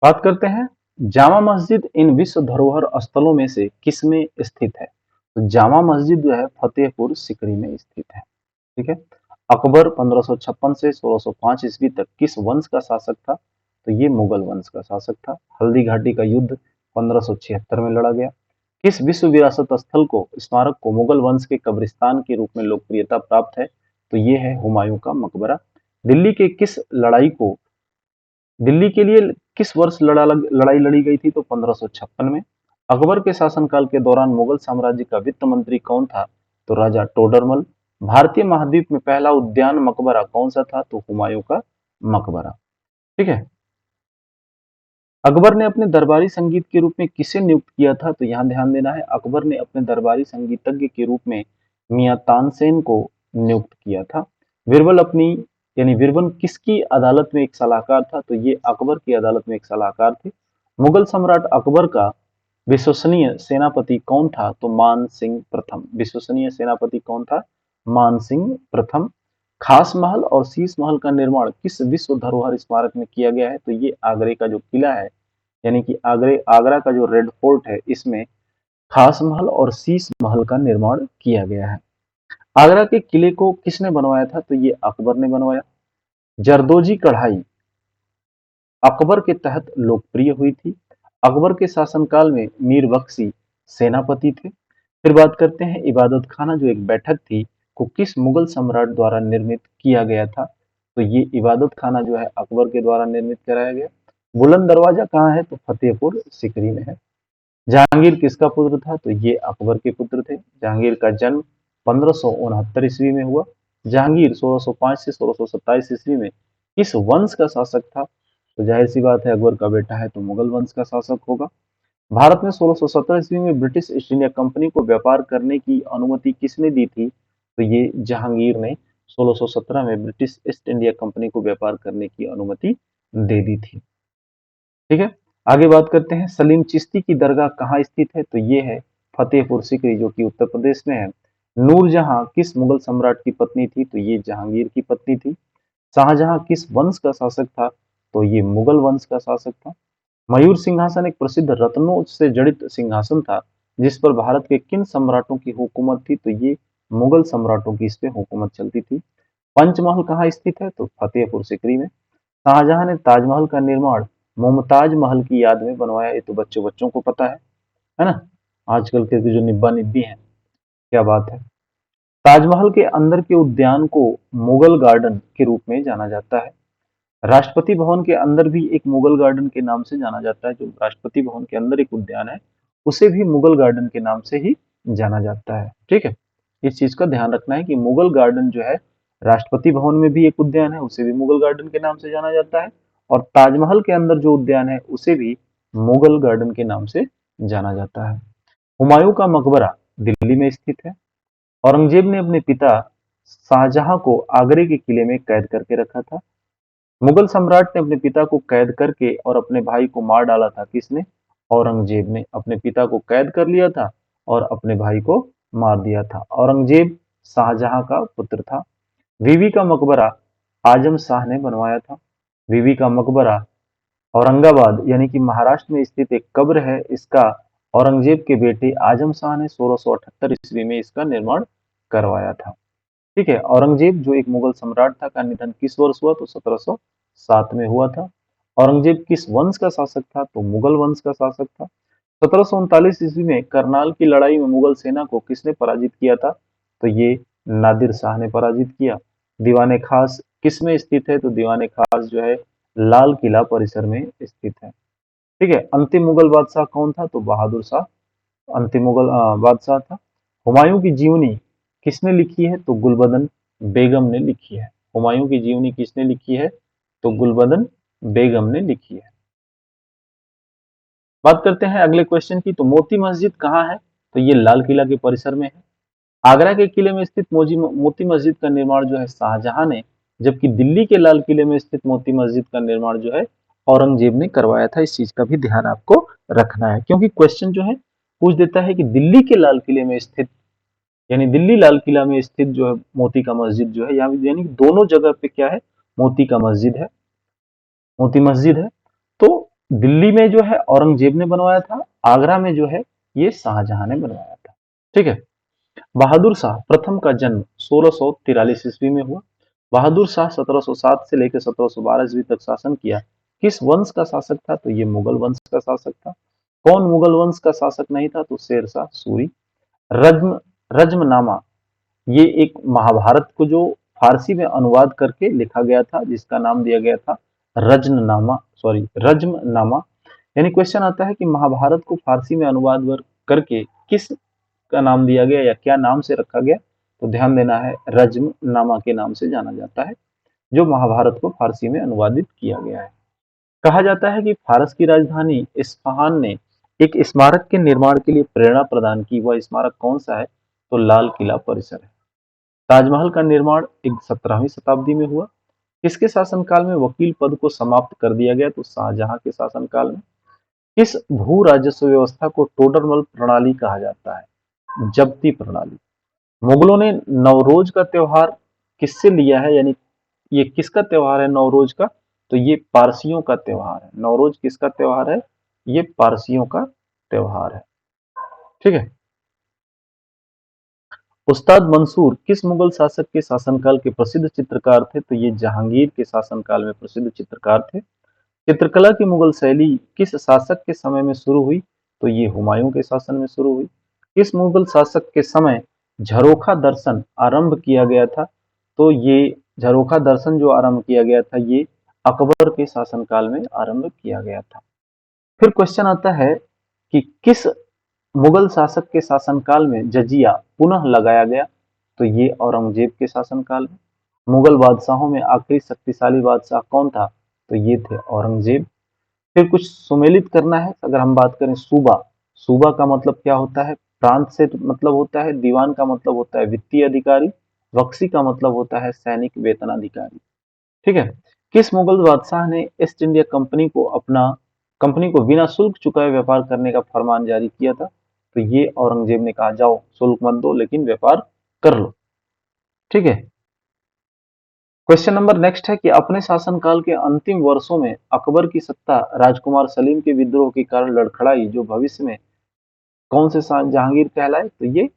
बात करते हैं जामा मस्जिद इन विश्व धरोहर स्थलों में से किसमें स्थित है? तो जामा मस्जिद जो है फतेहपुर सिकरी में स्थित है। ठीक है। अकबर 1556 से 1605 ईस्वी तक किस वंश का शासक था? तो ये मुगल वंश का शासक था। हल्दी घाटी का युद्ध 1576 में लड़ा गया। किस विश्व विरासत स्थल को स्मारक को मुगल वंश के कब्रिस्तान के रूप में लोकप्रियता प्राप्त है? तो ये है हुमायूं का मकबरा। दिल्ली के किस लड़ाई को दिल्ली के लिए किस वर्ष लड़ाई लड़ी गई थी? तो 1556 में। अकबर के शासनकाल के दौरान मुगल साम्राज्य का वित्त मंत्री कौन था? तो राजा टोडरमल। भारतीय महाद्वीप में पहला उद्यान मकबरा कौन सा था? तो हुमायूं का मकबरा। ठीक है। अकबर ने अपने दरबारी संगीत के रूप में किसे नियुक्त किया था? तो यहाँ ध्यान देना है, अकबर ने अपने दरबारी संगीतज्ञ के रूप में मियां तानसेन को नियुक्त किया था। बीरबल बीरबल किसकी अदालत में एक सलाहकार था? तो ये अकबर की अदालत में एक सलाहकार थे। मुगल सम्राट अकबर का विश्वसनीय सेनापति कौन था? तो मान सिंह प्रथम। विश्वसनीय सेनापति कौन था? मान सिंह प्रथम। खास महल और शीश महल का निर्माण किस विश्व धरोहर स्मारक में किया गया है? तो ये आगरे का जो किला है, यानी कि आगरा का जो रेड फोर्ट है, इसमें खास महल और शीश महल का निर्माण किया गया है। आगरा के किले को किसने बनवाया था? तो ये अकबर ने बनवाया। जरदोजी कढ़ाई अकबर के तहत लोकप्रिय हुई थी। अकबर के शासनकाल में मीर बख्शी सेनापति थे। फिर बात करते हैं इबादत खाना जो एक बैठक थी को किस मुगल सम्राट द्वारा निर्मित किया गया था? तो ये इबादत खाना जो है अकबर के द्वारा निर्मित कराया गया। बुलंद दरवाजा कहाँ है? तो फतेहपुर सिकरी में है। जहांगीर किसका पुत्र था? तो ये अकबर के पुत्र थे। जहांगीर का जन्म 1569 ईस्वी में हुआ। जहांगीर 1605 से 1627 ईस्वी में किस वंश का शासक था? तो जाहिर सी बात है, अकबर का बेटा है तो मुगल वंश का शासक होगा। भारत में 1617 ईस्वी में ब्रिटिश ईस्ट इंडिया कंपनी को व्यापार करने की अनुमति किसने दी थी? तो ये जहांगीर ने 1617 में ब्रिटिश ईस्ट इंडिया कंपनी को व्यापार करने की अनुमति दे दी थी। ठीक है। आगे बात करते हैं, सलीम चिश्ती की दरगाह कहाँ स्थित है? तो ये है फतेहपुर सीकरी, जो कि उत्तर प्रदेश में है। नूरजहां किस मुगल सम्राट की पत्नी थी? तो ये जहांगीर की पत्नी थी। शाहजहां किस वंश का शासक था? तो ये मुगल वंश का शासक था। मयूर सिंहासन एक प्रसिद्ध रत्नों से जड़ित सिंहासन था, जिस पर भारत के किन सम्राटों की हुकूमत थी? तो ये मुगल सम्राटों की इस पे हुकूमत चलती थी। पंचमहल कहाँ स्थित है? तो फतेहपुर सीकरी में। शाहजहां ने ताजमहल का निर्माण मुमताज महल की याद में बनवाया, ये तो बच्चों बच्चों को पता है ना। आजकल के जो निब्बा निब्बी हैं, क्या बात है। ताजमहल के अंदर के उद्यान को मुगल गार्डन के रूप में जाना जाता है। राष्ट्रपति भवन के अंदर भी एक मुगल गार्डन के नाम से जाना जाता है। जो राष्ट्रपति भवन के अंदर एक उद्यान है, उसे भी मुगल गार्डन के नाम से ही जाना जाता है। ठीक है, इस चीज का ध्यान रखना है कि मुगल गार्डन जो है, राष्ट्रपति भवन में भी एक उद्यान है, उसे भी मुगल गार्डन के नाम से जाना जाता है। और ताजमहल के अंदर जो उद्यान है, उसे भी मुगल गार्डन के नाम से जाना जाता है। हुमायूं का मकबरा दिल्ली में स्थित है। औरंगजेब ने अपने पिता शाहजहां को आगरे के किले में कैद करके रखा था। मुगल सम्राट ने अपने पिता को कैद करके और अपने भाई को मार डाला था। किसने? औरंगजेब ने अपने पिता को कैद कर लिया था और अपने भाई को मार दिया था। औरंगजेब शाहजहां का पुत्र था। बीबी का मकबरा आजम शाह ने बनवाया था। बीबी का मकबरा औरंगाबाद यानी कि महाराष्ट्र में स्थित एक कब्र है। इसका औरंगजेब के बेटे आजम शाह ने 1678 ईस्वी में इसका निर्माण करवाया था। ठीक है, औरंगजेब जो एक मुगल सम्राट था, का निधन किस वर्ष हुआ? तो 1707 में हुआ था। औरंगजेब किस वंश का शासक था? तो मुगल वंश का शासक था। 1739 ईस्वी में करनाल की लड़ाई में मुगल सेना को किसने पराजित किया था? तो ये नादिर शाह ने पराजित किया। दीवाने खास किस में स्थित है? तो दीवाने खास जो है, लाल किला परिसर में स्थित है। ठीक है, अंतिम मुगल बादशाह कौन था? तो बहादुर शाह अंतिम मुगल बादशाह था। हुमायूं की जीवनी किसने लिखी है? तो गुलबदन बेगम ने लिखी है। हुमायूं की जीवनी किसने लिखी है? तो गुलबदन बेगम ने लिखी है। बात करते हैं अगले क्वेश्चन की। तो मोती मस्जिद कहाँ है? तो ये लाल किला के परिसर में है। आगरा के किले में स्थित मोती मस्जिद का निर्माण जो है, शाहजहां ने, जबकि दिल्ली के लाल किले में स्थित मोती मस्जिद का निर्माण जो है, औरंगजेब ने करवाया था। इस चीज का भी ध्यान आपको रखना है, क्योंकि क्वेश्चन जो है पूछ देता है कि दिल्ली के लाल किले में स्थित, यानी दिल्ली लाल किला में स्थित जो है मोती का मस्जिद जो है, यानी दोनों जगह पे क्या है? मोती का मस्जिद है, मोती मस्जिद है। तो दिल्ली में जो है औरंगजेब ने बनवाया था, आगरा में जो है ये शाहजहां ने बनवाया था। ठीक है। बहादुर शाह प्रथम का जन्म 1643 ईस्वी में हुआ। बहादुर शाह 1707 से लेकर 1712 ईस्वी तक शासन किया। किस वंश का शासक था? तो ये मुगल वंश का शासक था। कौन मुगल वंश का शासक नहीं था? तो शेर शाह सूरी। रज्म रज्मनामा ये एक महाभारत को जो फारसी में अनुवाद करके लिखा गया था, जिसका नाम दिया गया था रज्मनामा। यानी क्वेश्चन आता है कि महाभारत को फारसी में अनुवाद करके किस का नाम दिया गया या क्या नाम से रखा गया? तो ध्यान देना है, रज्मनामा के नाम से जाना जाता है, जो महाभारत को फारसी में अनुवादित किया गया है। कहा जाता है कि फारस की राजधानी इस्फहान ने एक स्मारक के निर्माण के लिए प्रेरणा प्रदान की। वह स्मारक कौन सा है? तो लाल किला परिसर है। ताजमहल का निर्माण एक 17वीं शताब्दी में हुआ। किसके शासनकाल में वकील पद को समाप्त कर दिया गया? तो शाहजहां के शासनकाल में। किस भू राजस्व व्यवस्था को टोडरमल प्रणाली कहा जाता है? जब्ती प्रणाली। मुगलों ने नवरोज का त्योहार किससे लिया है? यानी ये किसका त्योहार है नवरोज का? तो ये पारसियों का त्योहार है। नवरोज किसका त्योहार है? ये पारसियों का त्योहार है। ठीक है। उस्ताद मंसूर किस मुगल शासक के शासनकाल के प्रसिद्ध चित्रकार थे? तो ये जहांगीर के शासनकाल में प्रसिद्ध चित्रकार थे। चित्रकला की मुगल शैली किस शासक के समय में शुरू हुई? तो ये हुमायूं के शासन में शुरू हुई। किस मुगल शासक के समय झरोखा दर्शन आरंभ किया गया था? तो ये झरोखा दर्शन जो आरंभ किया गया था, ये अकबर के शासनकाल में आरंभ किया गया था। फिर क्वेश्चन आता है कि किस मुगल शासक के शासनकाल में जजिया पुनः लगाया गया? तो ये औरंगजेब के शासनकाल में। मुगल बादशाहों में आखिरी शक्तिशाली बादशाह कौन था? तो ये थे औरंगजेब। फिर कुछ सुमेलित करना है। अगर हम बात करें सूबा, सूबा का मतलब क्या होता है? प्रांत से मतलब होता है। दीवान का मतलब होता है वित्तीय अधिकारी। बख्शी का मतलब होता है सैनिक वेतनाधिकारी। ठीक है। किस मुगल बादशाह ने ईस्ट इंडिया कंपनी को अपना कंपनी को बिना शुल्क चुकाए व्यापार करने का फरमान जारी किया था। तो ये औरंगजेब ने कहा, जाओ शुल्क मत दो लेकिन व्यापार कर लो। ठीक है। क्वेश्चन नंबर नेक्स्ट है कि अपने शासनकाल के अंतिम वर्षों में अकबर की सत्ता राजकुमार सलीम के विद्रोह के कारण लड़खड़ाई, जो भविष्य में कौन से जहांगीर कहलाए? तो ये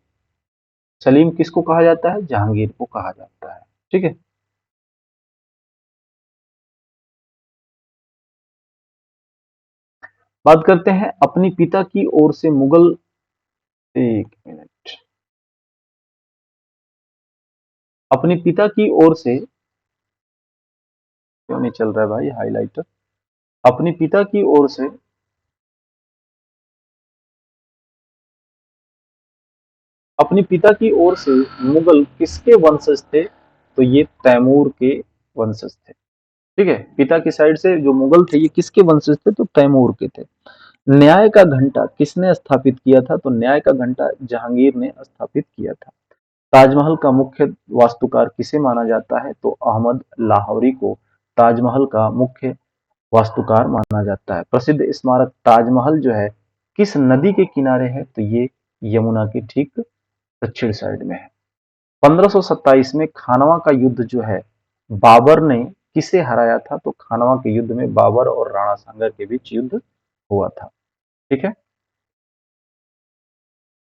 सलीम किसको कहा जाता है? जहांगीर को कहा जाता है। ठीक है। बात करते हैं अपनी पिता की ओर से मुगल, एक मिनट, अपने पिता की ओर से, क्यों नहीं चल रहा है भाई हाइलाइटर? अपने पिता की ओर से, अपने पिता की ओर से मुगल किसके वंशज थे? तो ये तैमूर के वंशज थे। ठीक है। पिता की साइड से जो मुगल थे ये किसके वंशज थे? तो तैमूर के थे। न्याय का घंटा किसने स्थापित किया था? तो न्याय का घंटा जहांगीर ने स्थापित किया था। ताजमहल का मुख्य वास्तुकार किसे माना जाता है? तो अहमद लाहौरी को ताजमहल का मुख्य वास्तुकार माना जाता है। प्रसिद्ध स्मारक ताजमहल जो है किस नदी के किनारे है? तो ये यमुना के ठीक दक्षिण साइड में है। 1527 में खानवा का युद्ध जो है बाबर ने किसे हराया था? तो खानवा के युद्ध में बाबर और राणा सांगा के बीच युद्ध हुआ था। ठीक है।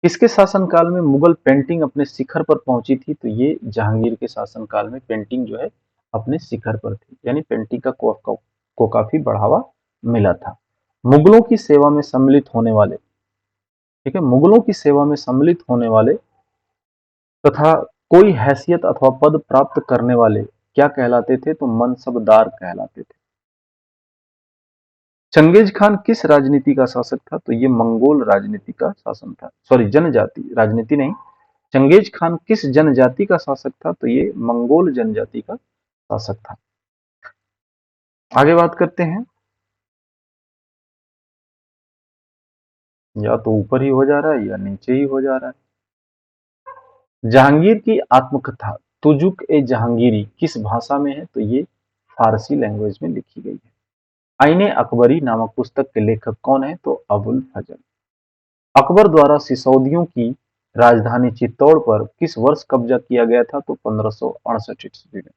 किसके शासनकाल में मुगल पेंटिंग अपने शिखर पर पहुंची थी? तो ये जहांगीर के शासनकाल में पेंटिंग जो है अपने शिखर पर थी, यानी पेंटिंग को काफी बढ़ावा मिला था। मुगलों की सेवा में सम्मिलित होने वाले, ठीक है, मुगलों की सेवा में सम्मिलित होने वाले तथा कोई हैसियत अथवा पद प्राप्त करने वाले क्या कहलाते थे? तो मनसबदार कहलाते थे। चंगेज खान किस राजनीति का शासक था? तो ये मंगोल राजनीति का शासन था, सॉरी जनजाति, राजनीति नहीं। चंगेज खान किस जनजाति का शासक था? तो ये मंगोल जनजाति का शासक था। आगे बात करते हैं, या तो ऊपर ही हो जा रहा है या नीचे ही हो जा रहा है। जहांगीर की आत्मकथा तुजुक ए जहांगीरी किस भाषा में है? तो ये फारसी लैंग्वेज में लिखी गई है। आईने अकबरी नामक पुस्तक के लेखक कौन है? तो अबुल फजल। अकबर द्वारा सिसोदियों की राजधानी चित्तौड़ पर किस वर्ष कब्जा किया गया था? तो 1568 ईस्वी में।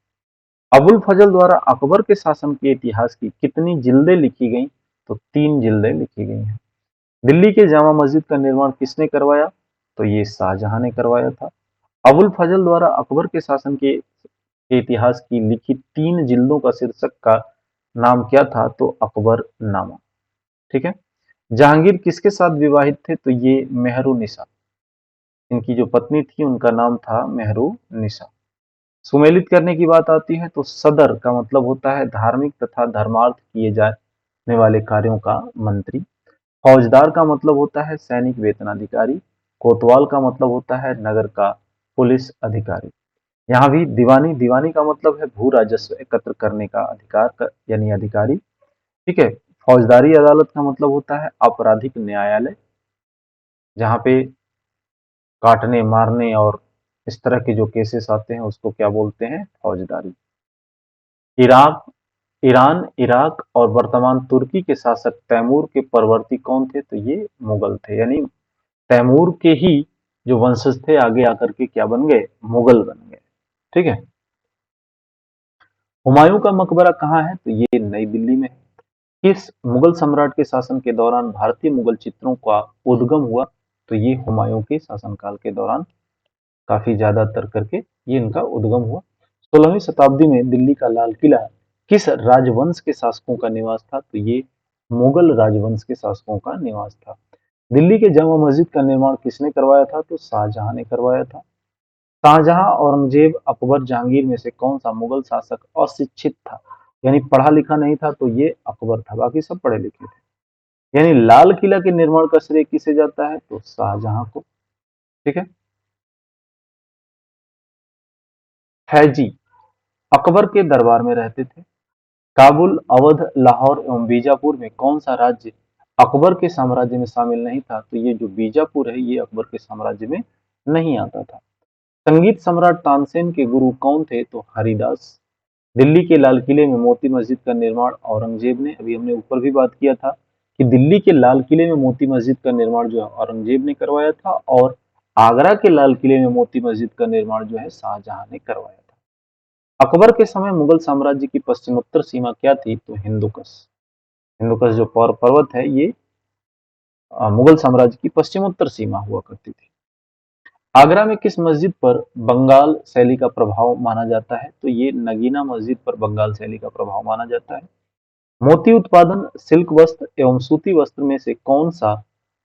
अबुल फजल द्वारा अकबर के शासन के इतिहास की कितनी जिल्दें लिखी गईं? तो 3 जिल्दें लिखी गई हैं। दिल्ली के जामा मस्जिद का निर्माण किसने करवाया? तो ये शाहजहां ने करवाया था। अबुल फजल द्वारा अकबर के शासन के इतिहास की लिखित 3 जिल्दों का शीर्षक का नाम क्या था? तो अकबर नामा। ठीक है। जहांगीर किसके साथ विवाहित थे? तो ये मेहरुनिसा, इनकी जो पत्नी थी उनका नाम था मेहरुनिसा। सुमेलित करने की बात आती है तो सदर का मतलब होता है धार्मिक तथा धर्मार्थ किए जाने वाले कार्यों का मंत्री। फौजदार का मतलब होता है सैनिक वेतनाधिकारी। कोतवाल का मतलब होता है नगर का पुलिस अधिकारी। यहाँ भी दीवानी, दीवानी का मतलब है भू राजस्व एकत्र करने का यानी अधिकारी। ठीक है। फौजदारी अदालत का मतलब होता है आपराधिक न्यायालय, जहाँ पे काटने, मारने और इस तरह के जो केसेस आते हैं उसको क्या बोलते हैं? फौजदारी। इराक, ईरान, इराक और वर्तमान तुर्की के शासक तैमूर के परवर्ती कौन थे? तो ये मुगल थे, यानी तैमूर के ही जो वंशज थे आगे आकर के क्या बन गए? मुगल बन गए। ठीक है। हुमायूं का मकबरा कहाँ है? तो ये नई दिल्ली में है। किस मुगल सम्राट के शासन के दौरान भारतीय मुगल चित्रों का उद्गम हुआ? तो ये हुमायूं के शासनकाल के दौरान काफी ज्यादातर करके ये इनका उद्गम हुआ। 16वीं शताब्दी में दिल्ली का लाल किला किस राजवंश के शासकों का निवास था? तो ये मुगल राजवंश के शासकों का निवास था। दिल्ली के जामा मस्जिद का निर्माण किसने करवाया था? तो शाहजहां ने करवाया था। शाहजहां, औरंगजेब, अकबर, जहांगीर में से कौन सा मुगल शासक अशिक्षित था, यानी पढ़ा लिखा नहीं था? तो ये अकबर था, बाकी सब पढ़े लिखे थे। यानी लाल किला के निर्माण का श्रेय किसे जाता है? तो शाहजहां को। ठीक है। फैजी अकबर के दरबार में रहते थे। काबुल, अवध, लाहौर एवं बीजापुर में कौन सा राज्य अकबर के साम्राज्य में शामिल नहीं था? तो ये जो बीजापुर है ये अकबर के साम्राज्य में नहीं आता था। संगीत सम्राट तानसेन के गुरु कौन थे? तो हरिदास। दिल्ली के लाल किले में मोती मस्जिद का निर्माण औरंगजेब ने, अभी हमने ऊपर भी बात किया था, कि दिल्ली के लाल किले में मोती मस्जिद का निर्माण जो है औरंगजेब ने करवाया था, और आगरा के लाल किले में मोती मस्जिद का निर्माण जो है शाहजहां ने करवाया था। अकबर के समय मुगल साम्राज्य की पश्चिमोत्तर सीमा क्या थी? तो हिंदुकुश। हिंदुकुश जो पर्वत है, ये मुगल साम्राज्य की पश्चिमोत्तर सीमा हुआ करती थी। आगरा में किस मस्जिद पर बंगाल शैली का प्रभाव माना जाता है? तो ये नगीना मस्जिद पर बंगाल शैली का प्रभाव माना जाता है। मोती उत्पादन, सिल्क वस्त्र एवं सूती वस्त्र में से कौन सा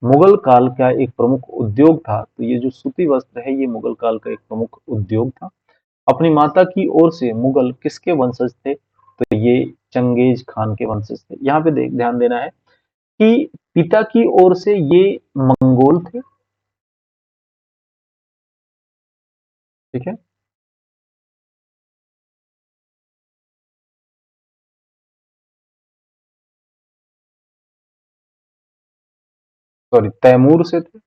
मुगल काल का एक प्रमुख उद्योग था? तो ये जो सूती वस्त्र है, ये मुगल काल का एक प्रमुख उद्योग था। अपनी माता की ओर से मुगल किसके वंशज थे? तो ये चंगेज खान के वंशज थे। यहाँ पे ध्यान देना है कि पिता की ओर से ये मंगोल थे। ठीक है, सॉरी, तैमूर से थे,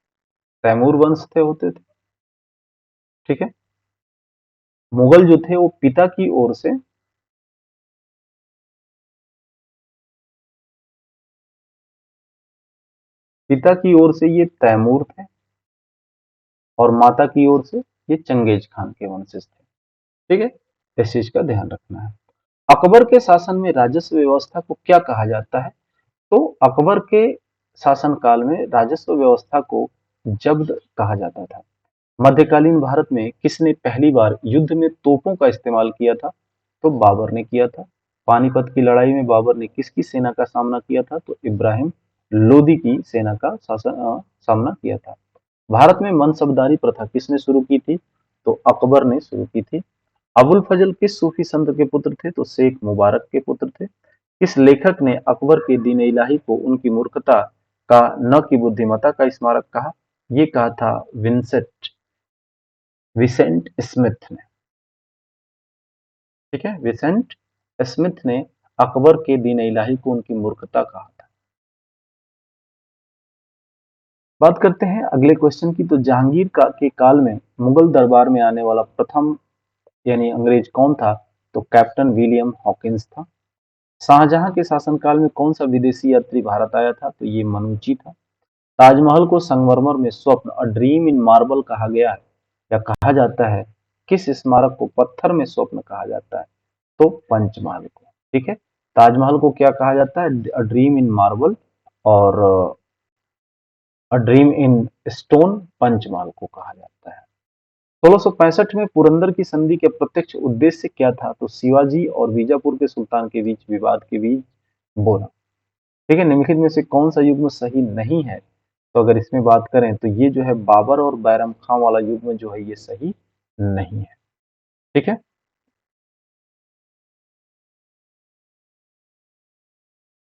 तैमूर वंश थे होते थे। ठीक है, मुगल जो थे वो पिता की ओर से, पिता की ओर से ये तैमूर थे, और माता की ओर से ये चंगेज खान के वंशज थे। ठीक है, इस चीज का ध्यान रखना है। अकबर के शासन में राजस्व व्यवस्था को क्या कहा जाता है? तो अकबर के शासन काल में राजस्व व्यवस्था को जब्त कहा जाता था। मध्यकालीन भारत में किसने पहली बार युद्ध में तोपों का इस्तेमाल किया था? तो बाबर ने किया था। पानीपत की लड़ाई में बाबर ने किसकी सेना का सामना किया था? तो इब्राहिम लोदी की सेना का सामना किया था। भारत में मनसबदारी प्रथा किसने शुरू की थी? तो अकबर ने शुरू की थी। अबुल फजल किस सूफी संत के पुत्र थे? तो शेख मुबारक के पुत्र थे। किस लेखक ने अकबर के दीन इलाही को उनकी मूर्खता का, न कि बुद्धिमत्ता का स्मारक कहा? ये कहा था विसेंट स्मिथ ने। ठीक है, विसेंट स्मिथ ने अकबर के दीन इलाही को उनकी मूर्खता कहा था। बात करते हैं अगले क्वेश्चन की। तो जहांगीर का के काल में मुगल दरबार में आने वाला प्रथम यानी अंग्रेज कौन था? तो कैप्टन विलियम हॉकिंस था। शाहजहां के शासनकाल में कौन सा विदेशी यात्री भारत आया था? तो ये मनुची था। ताजमहल को संगमरमर में स्वप्न, अ ड्रीम इन मार्बल कहा गया है या कहा जाता है। किस स्मारक को पत्थर में स्वप्न कहा जाता है? तो पंचमहल को। ठीक है, ताजमहल को क्या कहा जाता है? अ ड्रीम इन मार्बल, और a dream in stone Panchmahal को कहा जाता है। 1665 में पुरंदर की संधि के प्रत्यक्ष उद्देश्य क्या था? तो शिवाजी और बीजापुर के सुल्तान के बीच विवाद के बीच बोला। ठीक है, निम्नलिखित में से कौन सा युग्म सही नहीं है? तो अगर इसमें बात करें तो ये जो है बाबर और बैरम खां वाला युग्म जो है ये सही नहीं है। ठीक है,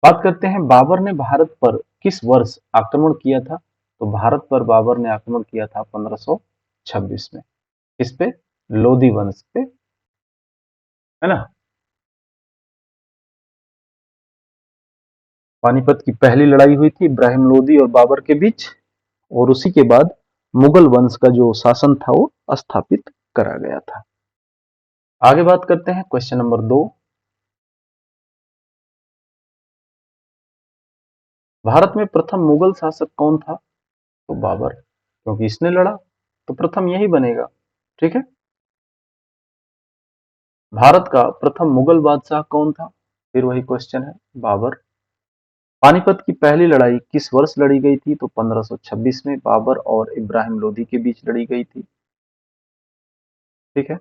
बात करते हैं बाबर ने भारत पर किस वर्ष आक्रमण किया था? तो भारत पर बाबर ने आक्रमण किया था 1526 में। इस पे, लोधी वंश पे, है ना। पानीपत की पहली लड़ाई हुई थी इब्राहिम लोदी और बाबर के बीच, और उसी के बाद मुगल वंश का जो शासन था वो स्थापित करा गया था। आगे बात करते हैं क्वेश्चन नंबर 2। भारत में प्रथम मुगल शासक कौन था? तो बाबर, क्योंकि इसने लड़ा तो प्रथम यही बनेगा। ठीक है, भारत का प्रथम मुगल बादशाह कौन था? फिर वही क्वेश्चन है, बाबर। पानीपत की पहली लड़ाई किस वर्ष लड़ी गई थी? तो 1526 में बाबर और इब्राहिम लोदी के बीच लड़ी गई थी। ठीक है,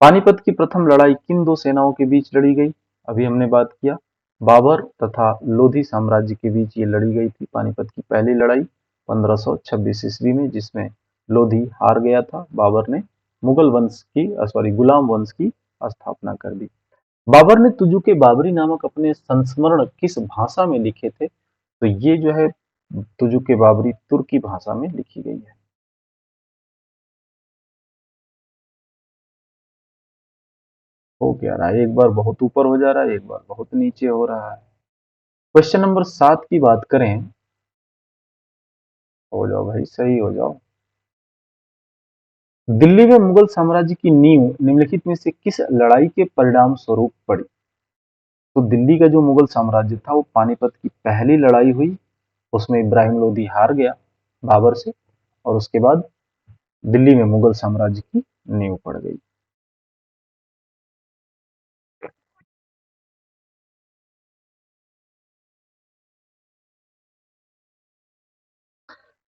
पानीपत की प्रथम लड़ाई किन दो सेनाओं के बीच लड़ी गई? अभी हमने बात किया, बाबर तथा लोधी साम्राज्य के बीच ये लड़ी गई थी पानीपत की पहली लड़ाई 1526 ईस्वी में, जिसमें लोधी हार गया था। बाबर ने मुगल वंश की सॉरी गुलाम वंश की स्थापना कर दी। बाबर ने तुजुक बाबरी नामक अपने संस्मरण किस भाषा में लिखे थे? तो ये जो है तुजुक बाबरी तुर्की भाषा में लिखी गई है। हो क्या रहा है, एक बार बहुत ऊपर हो जा रहा है, एक बार बहुत नीचे हो रहा है। क्वेश्चन नंबर 7 की बात करें, हो जाओ भाई, सही हो जाओ। दिल्ली में मुगल साम्राज्य की नींव निम्नलिखित में से किस लड़ाई के परिणाम स्वरूप पड़ी? तो दिल्ली का जो मुगल साम्राज्य था वो पानीपत की पहली लड़ाई हुई, उसमें इब्राहिम लोधी हार गया बाबर से, और उसके बाद दिल्ली में मुगल साम्राज्य की नींव पड़ गई।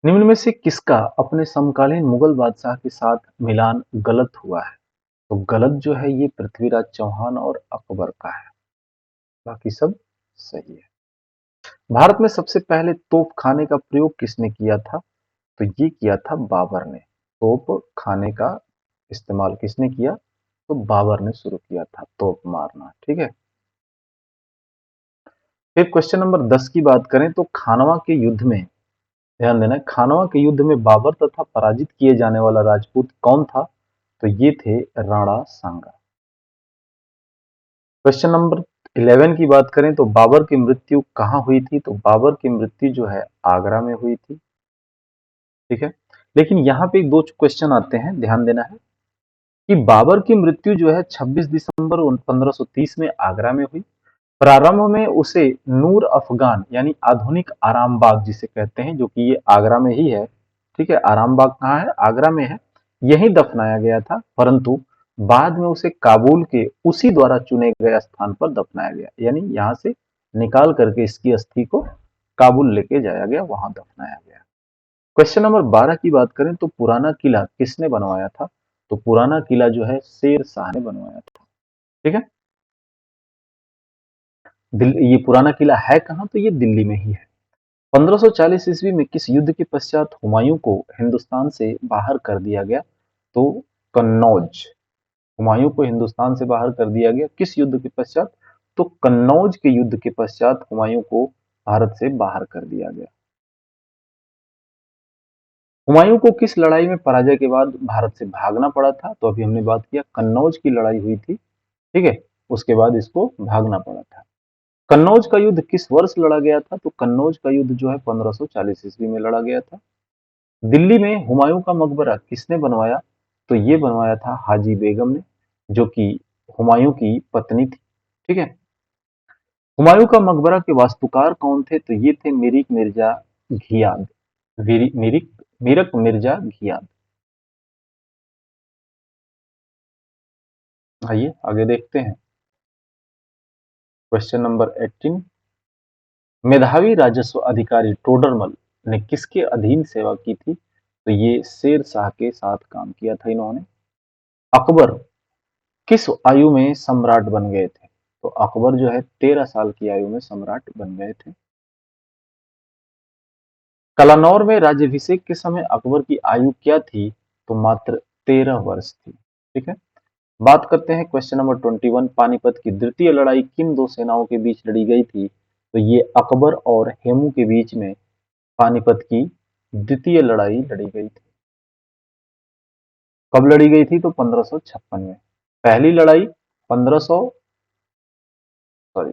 निम्न में से किसका अपने समकालीन मुगल बादशाह के साथ मिलान गलत हुआ है? तो गलत जो है ये पृथ्वीराज चौहान और अकबर का है, बाकी सब सही है। भारत में सबसे पहले तोप खाने का प्रयोग किसने किया था? तो ये किया था बाबर ने। तोप खाने का इस्तेमाल किसने किया? तो बाबर ने शुरू किया था तोप मारना। ठीक है। फिर क्वेश्चन नंबर 10 की बात करें तो खानवा के युद्ध में, ध्यान देना, खानवा के युद्ध में बाबर तथा पराजित किए जाने वाला राजपूत कौन था? तो ये थे राणा सांगा। क्वेश्चन नंबर 11 की बात करें तो बाबर की मृत्यु कहाँ हुई थी? तो बाबर की मृत्यु जो है आगरा में हुई थी। ठीक है। लेकिन यहाँ पे दो क्वेश्चन आते हैं, ध्यान देना है कि बाबर की मृत्यु जो है 26 दिसंबर 1530 में आगरा में हुई। प्रारंभ में उसे नूर अफगान यानी आधुनिक आरामबाग जिसे कहते हैं, जो कि ये आगरा में ही है। ठीक है। आरामबाग कहाँ है? आगरा में है। यहीं दफनाया गया था, परंतु बाद में उसे काबुल के उसी द्वारा चुने गए स्थान पर दफनाया गया, यानी यहाँ से निकाल करके इसकी अस्थि को काबुल लेके जाया गया, वहां दफनाया गया। क्वेश्चन नंबर 12 की बात करें तो पुराना किला किसने बनवाया था? तो पुराना किला जो है शेर शाह ने बनवाया था। ठीक है। ये पुराना किला है कहाँ? तो ये दिल्ली में ही है। 1540 ईस्वी में किस युद्ध के पश्चात हुमायूं को हिंदुस्तान से बाहर कर दिया गया? तो कन्नौज। हुमायूं को हिंदुस्तान से बाहर कर दिया गया किस युद्ध के पश्चात? तो कन्नौज के युद्ध के पश्चात हुमायूं को भारत से बाहर कर दिया गया। हुमायूं को किस लड़ाई में पराजय के बाद भारत से भागना पड़ा था? तो अभी हमने बात किया कन्नौज की लड़ाई हुई थी। ठीक है। उसके बाद इसको भागना पड़ा था। कन्नौज का युद्ध किस वर्ष लड़ा गया था? तो कन्नौज का युद्ध जो है 1540 ईस्वी में लड़ा गया था। दिल्ली में हुमायूं का मकबरा किसने बनवाया? तो ये बनवाया था हाजी बेगम ने, जो कि हुमायूं की पत्नी थी। ठीक है। हुमायूं का मकबरा के वास्तुकार कौन थे? तो ये थे मिरिक मिर्जा घियाद। मिरक मिर्जा घियाद। आइए आगे देखते हैं। क्वेश्चन नंबर 18, मेधावी राजस्व अधिकारी टोडरमल ने किसके अधीन सेवा की थी? तो ये शेर शाह के साथ काम किया था इन्होंने। अकबर किस आयु में सम्राट बन गए थे? तो अकबर जो है 13 साल की आयु में सम्राट बन गए थे। कलानौर में राज्याभिषेक के समय अकबर की आयु क्या थी? तो मात्र 13 वर्ष थी। ठीक है। बात करते हैं क्वेश्चन नंबर 21, पानीपत की द्वितीय लड़ाई किन दो सेनाओं के बीच लड़ी गई थी? तो ये अकबर और हेमू के बीच में पानीपत की द्वितीय लड़ाई लड़ी गई थी। कब लड़ी गई थी? तो 1556 में। पहली लड़ाई 1500 सॉरी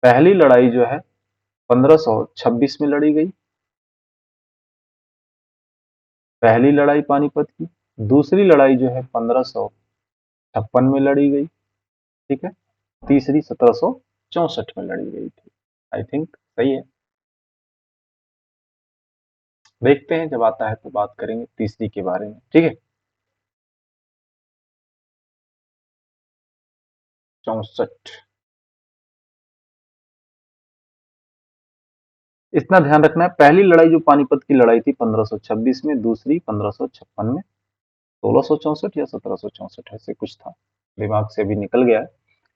पहली लड़ाई जो है 1526 में लड़ी गई, पहली लड़ाई पानीपत की। दूसरी लड़ाई जो है 1556 में लड़ी गई। ठीक है। तीसरी 1764 में लड़ी गई थी। आई थिंक सही है। देखते हैं, जब आता है तो बात करेंगे तीसरी के बारे में। ठीक है। 64। इतना ध्यान रखना है, पहली लड़ाई जो पानीपत की लड़ाई थी 1526 में, दूसरी 1556 में। 1664 या 1764 ऐसे कुछ था, दिमाग से अभी निकल गया है।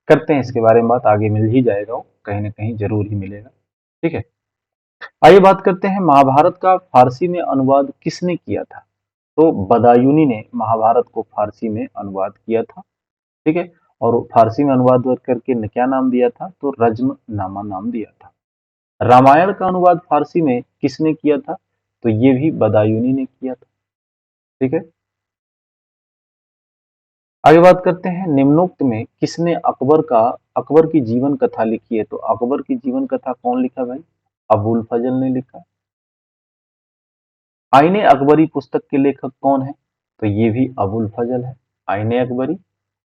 करते हैं इसके बारे में बात, आगे मिल ही जाएगा, वो कहीं ना कहीं जरूर ही मिलेगा। ठीक है। आइए बात करते हैं महाभारत का फारसी में अनुवाद किसने किया था? तो बदायूनी ने महाभारत को फारसी में अनुवाद किया था। ठीक है। और फारसी में अनुवाद करके क्या नाम दिया था? तो रज्म नामा नाम दिया था। रामायण का अनुवाद फारसी में किसने किया था? तो ये भी बदायूनी ने किया था। ठीक है। आगे बात करते हैं, निम्नोक्त में किसने अकबर की जीवन कथा लिखी है? तो अकबर की जीवन कथा कौन लिखा भाई? अबुल फजल ने लिखा। आईने अकबरी पुस्तक के लेखक कौन है? तो ये भी अबुल फजल है। आईने अकबरी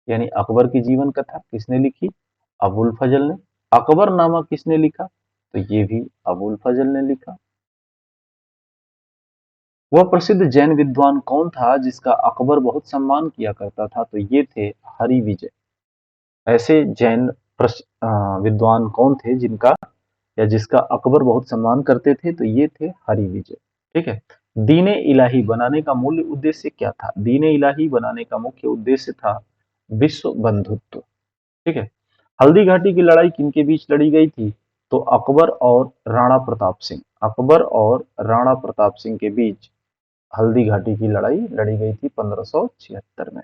यानी अकबर की जीवन कथा किसने लिखी? अबुल फजल ने। अकबरनामा किसने लिखा? तो ये भी अबुल फजल ने लिखा। वह प्रसिद्ध जैन विद्वान कौन था जिसका अकबर बहुत सम्मान किया करता था? तो ये थे हरिविजय। ऐसे जैन विद्वान कौन थे जिनका या जिसका अकबर बहुत सम्मान करते थे? तो ये थे हरिविजय। ठीक है। दीन इलाही बनाने का मूल उद्देश्य क्या था? दीन इलाही बनाने का मुख्य उद्देश्य था विश्व बंधुत्व। ठीक है। हल्दी घाटी की लड़ाई किनके बीच लड़ी गई थी? तो अकबर और राणा प्रताप सिंह। अकबर और राणा प्रताप सिंह के बीच हल्दी घाटी की लड़ाई लड़ी गई थी 1576 में।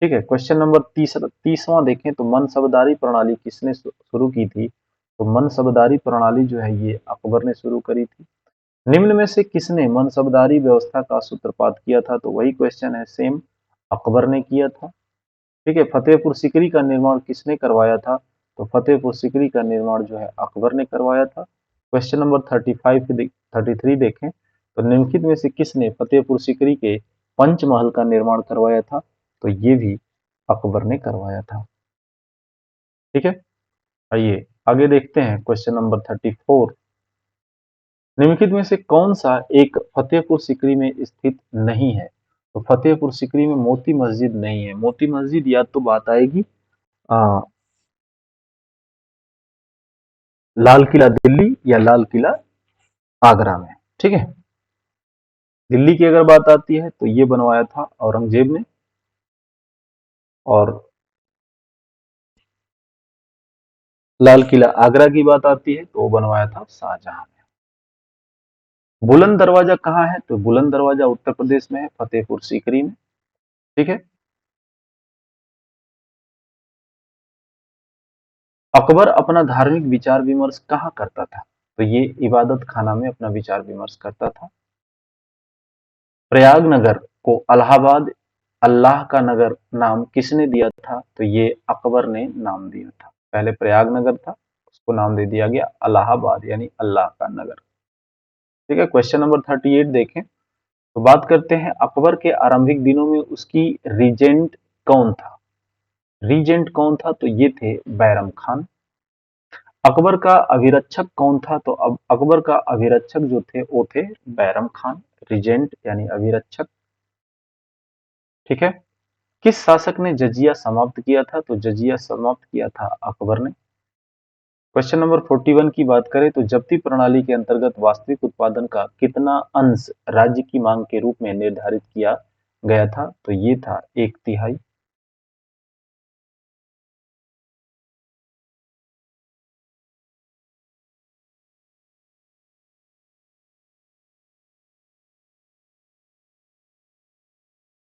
ठीक है। क्वेश्चन नंबर 30वां देखें तो मनसबदारी प्रणाली किसने शुरू की थी? तो मनसबदारी प्रणाली जो है ये अकबर ने शुरू करी थी। निम्न में से किसने मनसबदारी व्यवस्था का सूत्रपात किया था? तो वही क्वेश्चन है सेम, अकबर ने किया था। ठीक है। फतेहपुर सीकरी का निर्माण किसने करवाया था? तो फतेहपुर सीकरी का निर्माण जो है अकबर ने करवाया था। क्वेश्चन नंबर 33 देखें तो निम्नलिखित में से किसने फतेहपुर सीकरी के पंचमहल का निर्माण करवाया था? तो ये भी अकबर ने करवाया था। ठीक है। आइए आगे देखते हैं क्वेश्चन नंबर 34। निम्नलिखित में से कौन सा एक फतेहपुर सीकरी में स्थित नहीं है? तो फतेहपुर सीकरी में मोती मस्जिद नहीं है। मोती मस्जिद या तो बात आएगी लाल किला दिल्ली या लाल किला आगरा में। ठीक है। दिल्ली की अगर बात आती है तो ये बनवाया था औरंगजेब ने, और लाल किला आगरा की बात आती है तो वो बनवाया था शाहजहां ने। बुलंद दरवाजा कहाँ है? तो बुलंद दरवाजा उत्तर प्रदेश में है, फतेहपुर सीकरी में। ठीक है। अकबर अपना धार्मिक विचार विमर्श कहाँ करता था? तो ये इबादत खाना में अपना विचार विमर्श करता था। प्रयाग नगर को इलाहाबाद अल्लाह का नगर नाम किसने दिया था? तो ये अकबर ने नाम दिया था। पहले प्रयाग नगर था, उसको नाम दे दिया गया इलाहाबाद यानी अल्लाह का नगर। ठीक है। क्वेश्चन नंबर 38 देखें तो बात करते हैं अकबर के आरंभिक दिनों में उसकी रीजेंट कौन था? रीजेंट कौन था? तो ये थे बैरम खान। अकबर का अभिरक्षक कौन था? तो अब अकबर का अभिरक्षक जो थे वो थे बैरम खान। रीजेंट यानी अभिरक्षक। ठीक है। किस शासक ने जजिया समाप्त किया था? तो जजिया समाप्त किया था अकबर ने। क्वेश्चन नंबर 41 की बात करें तो जब्ती प्रणाली के अंतर्गत वास्तविक उत्पादन का कितना अंश राज्य की मांग के रूप में निर्धारित किया गया था? तो ये था 1/3।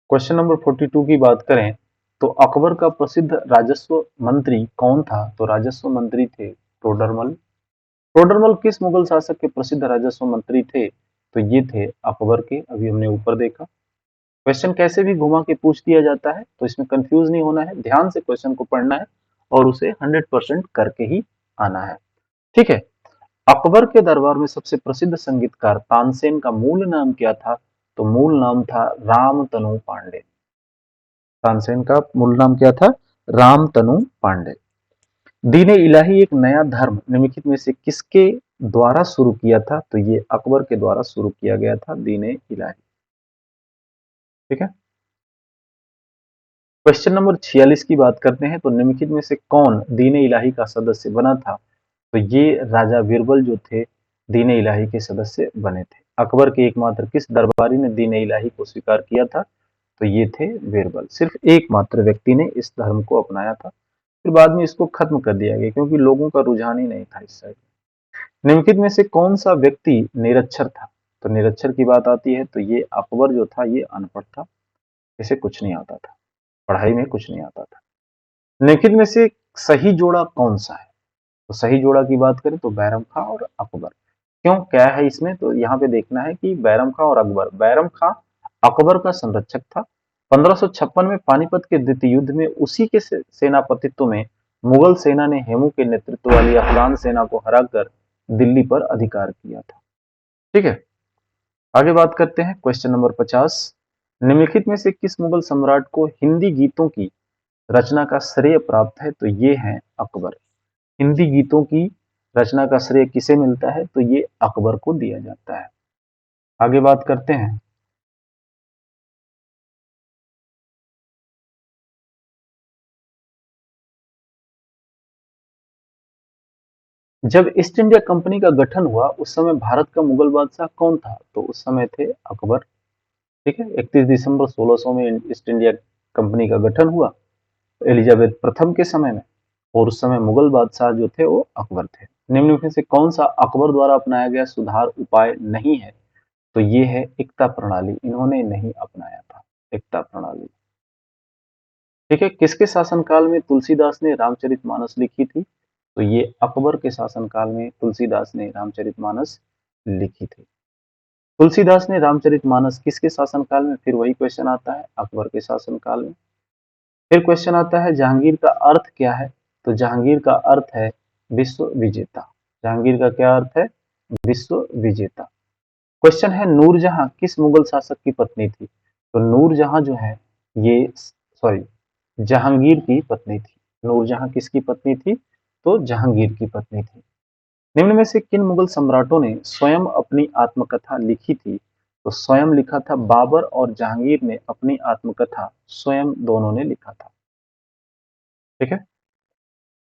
क्वेश्चन नंबर 42 की बात करें तो अकबर का प्रसिद्ध राजस्व मंत्री कौन था? तो राजस्व मंत्री थे टोडरमल। टोडरमल किस मुगल शासक के प्रसिद्ध राजस्व मंत्री थे? तो ये थे अकबर के। अभी हमने ऊपर देखा। क्वेश्चन कैसे भी घुमा के पूछ दिया जाता है तो इसमें कंफ्यूज नहीं होना है, ध्यान से क्वेश्चन को पढ़ना है और उसे 100% करके ही आना है। ठीक है। अकबर के दरबार में सबसे प्रसिद्ध संगीतकार तानसेन का मूल नाम क्या था? तो मूल नाम था रामतनु पांडे। तानसेन का मूल नाम क्या था? रामतनु पांडे। दीन इलाही एक नया धर्म निम्नलिखित में से किसके द्वारा शुरू किया था? तो ये अकबर के द्वारा शुरू किया गया था दीन इलाही। ठीक है। क्वेश्चन नंबर 46 की बात करते हैं तो निम्नलिखित में से कौन दीन इलाही का सदस्य बना था? तो ये राजा बीरबल जो थे दीन इलाही के सदस्य बने थे। अकबर के एकमात्र किस दरबारी ने दीन इलाही को स्वीकार किया था? तो ये थे बीरबल। सिर्फ एकमात्र व्यक्ति ने इस धर्म को अपनाया था, फिर बाद में इसको खत्म कर दिया गया क्योंकि लोगों का रुझान ही नहीं था इस साइड। निम्नलिखित में से कौन सा व्यक्ति निरक्षर था? तो निरक्षर की बात आती है तो ये अकबर जो था ये अनपढ़ था, इसे कुछ नहीं आता था, पढ़ाई में कुछ नहीं आता था। निम्नलिखित में से सही जोड़ा कौन सा है? तो सही जोड़ा की बात करें तो बैरम खां और अकबर। क्यों, क्या है इसमें? तो यहाँ पे देखना है कि बैरम खां और अकबर। बैरम खां अकबर का संरक्षक था। 1556 में पानीपत के द्वितीय युद्ध में उसी के सेनापतित्व में मुगल सेना ने हेमू के नेतृत्व वाली अफगान सेना को हराकर दिल्ली पर अधिकार किया था। ठीक है। आगे बात करते हैं क्वेश्चन नंबर 50। निम्नलिखित में से किस मुगल सम्राट को हिंदी गीतों की रचना का श्रेय प्राप्त है? तो ये है अकबर। हिंदी गीतों की रचना का श्रेय किसे मिलता है? तो ये अकबर को दिया जाता है। आगे बात करते हैं। जब ईस्ट इंडिया कंपनी का गठन हुआ उस समय भारत का मुगल बादशाह कौन था? तो उस समय थे अकबर। ठीक है, 31 दिसंबर 1600 में ईस्ट इंडिया कंपनी का गठन हुआ एलिजाबेथ प्रथम के समय में, और उस समय मुगल बादशाह जो थे वो अकबर थे। निम्न में से कौन सा अकबर द्वारा अपनाया गया सुधार उपाय नहीं है? तो ये है एकता प्रणाली, इन्होंने नहीं अपनाया था एकता प्रणाली। ठीक है, किसके शासनकाल में तुलसीदास ने रामचरितमानस लिखी थी? तो ये अकबर के शासनकाल में तुलसीदास ने रामचरितमानस लिखी थी। तुलसीदास ने रामचरितमानस किसके शासनकाल में? फिर वही क्वेश्चन आता है, अकबर के शासनकाल में। फिर क्वेश्चन आता है जहांगीर का अर्थ क्या है? तो जहांगीर का अर्थ है विश्व विजेता। जहांगीर का क्या अर्थ है? विश्व विजेता। क्वेश्चन है नूरजहां किस मुगल शासक की पत्नी थी? तो नूरजहां जो है ये सॉरी जहांगीर की पत्नी थी। नूरजहां किसकी पत्नी थी? तो जहांगीर की पत्नी थी। निम्न में से किन मुगल सम्राटों ने स्वयं अपनी आत्मकथा लिखी थी? तो स्वयं लिखा था बाबर, और जहांगीर ने अपनी आत्मकथा स्वयं दोनों ने लिखा था। ठीक है,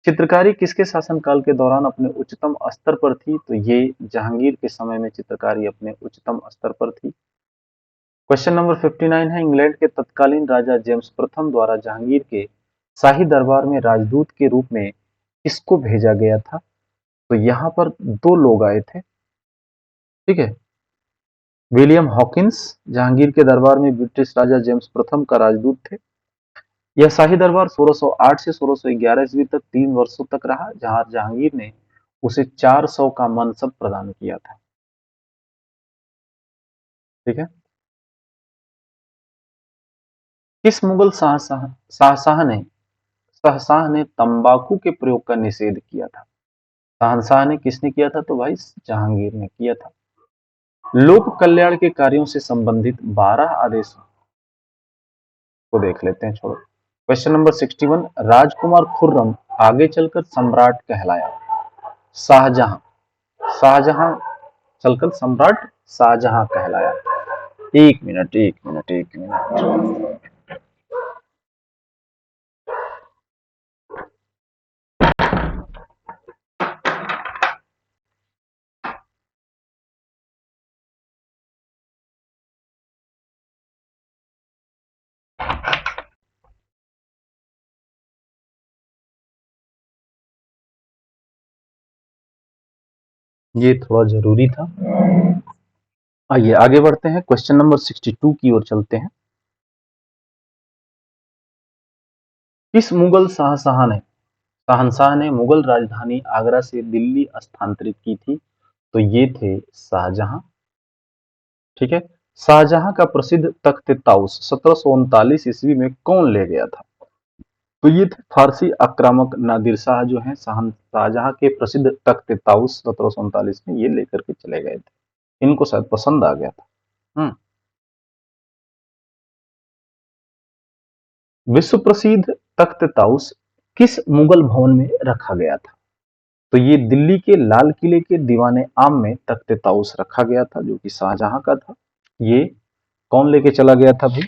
चित्रकारी किसके शासनकाल के दौरान अपने उच्चतम स्तर पर थी? तो ये जहांगीर के समय में चित्रकारी अपने उच्चतम स्तर पर थी। क्वेश्चन नंबर 59 है इंग्लैंड के तत्कालीन राजा जेम्स प्रथम द्वारा जहांगीर के शाही दरबार में राजदूत के रूप में किसको भेजा गया था? तो यहाँ पर दो लोग आए थे। ठीक है, विलियम हॉकिंस जहांगीर के दरबार में ब्रिटिश राजा जेम्स प्रथम का राजदूत थे। यह शाही दरबार 1608 से 1611 ईस्वी तक 3 वर्षों तक रहा, जहां जहांगीर ने उसे 400 का मनसब प्रदान किया था। ठीक है, किस मुगल शाहशाह ने तंबाकू के प्रयोग का निषेध किया था? शहनशाह ने किसने किया था? तो भाई जहांगीर ने किया था। लोक कल्याण के कार्यों से संबंधित 12 आदेशों को देख लेते हैं, छोड़ो। क्वेश्चन नंबर 61, राजकुमार खुर्रम आगे चलकर सम्राट कहलाया। शाहजहां शाहजहां चलकर सम्राट शाहजहां कहलाया। एक मिनट एक मिनट एक मिनट। ये थोड़ा जरूरी था। आइए आगे बढ़ते हैं, क्वेश्चन नंबर 62 की ओर चलते हैं। किस मुगल शहंशाह ने मुगल राजधानी आगरा से दिल्ली स्थानांतरित की थी? तो ये थे शाहजहां। ठीक है, शाहजहां का प्रसिद्ध तख्त ताउस 1739 ईस्वी में कौन ले गया था? तो ये थे फारसी आक्रामक नादिर शाह जो है शाहजहां के प्रसिद्ध तख्त ताउस 1739 में ये लेकर के चले गए थे। इनको शायद पसंद आ गया था। विश्व प्रसिद्ध तख्त ताउस किस मुगल भवन में रखा गया था? तो ये दिल्ली के लाल किले के दीवाने आम में तख्त ताउस रखा गया था, जो कि शाहजहां का था। ये कौन लेके चला गया था भाई?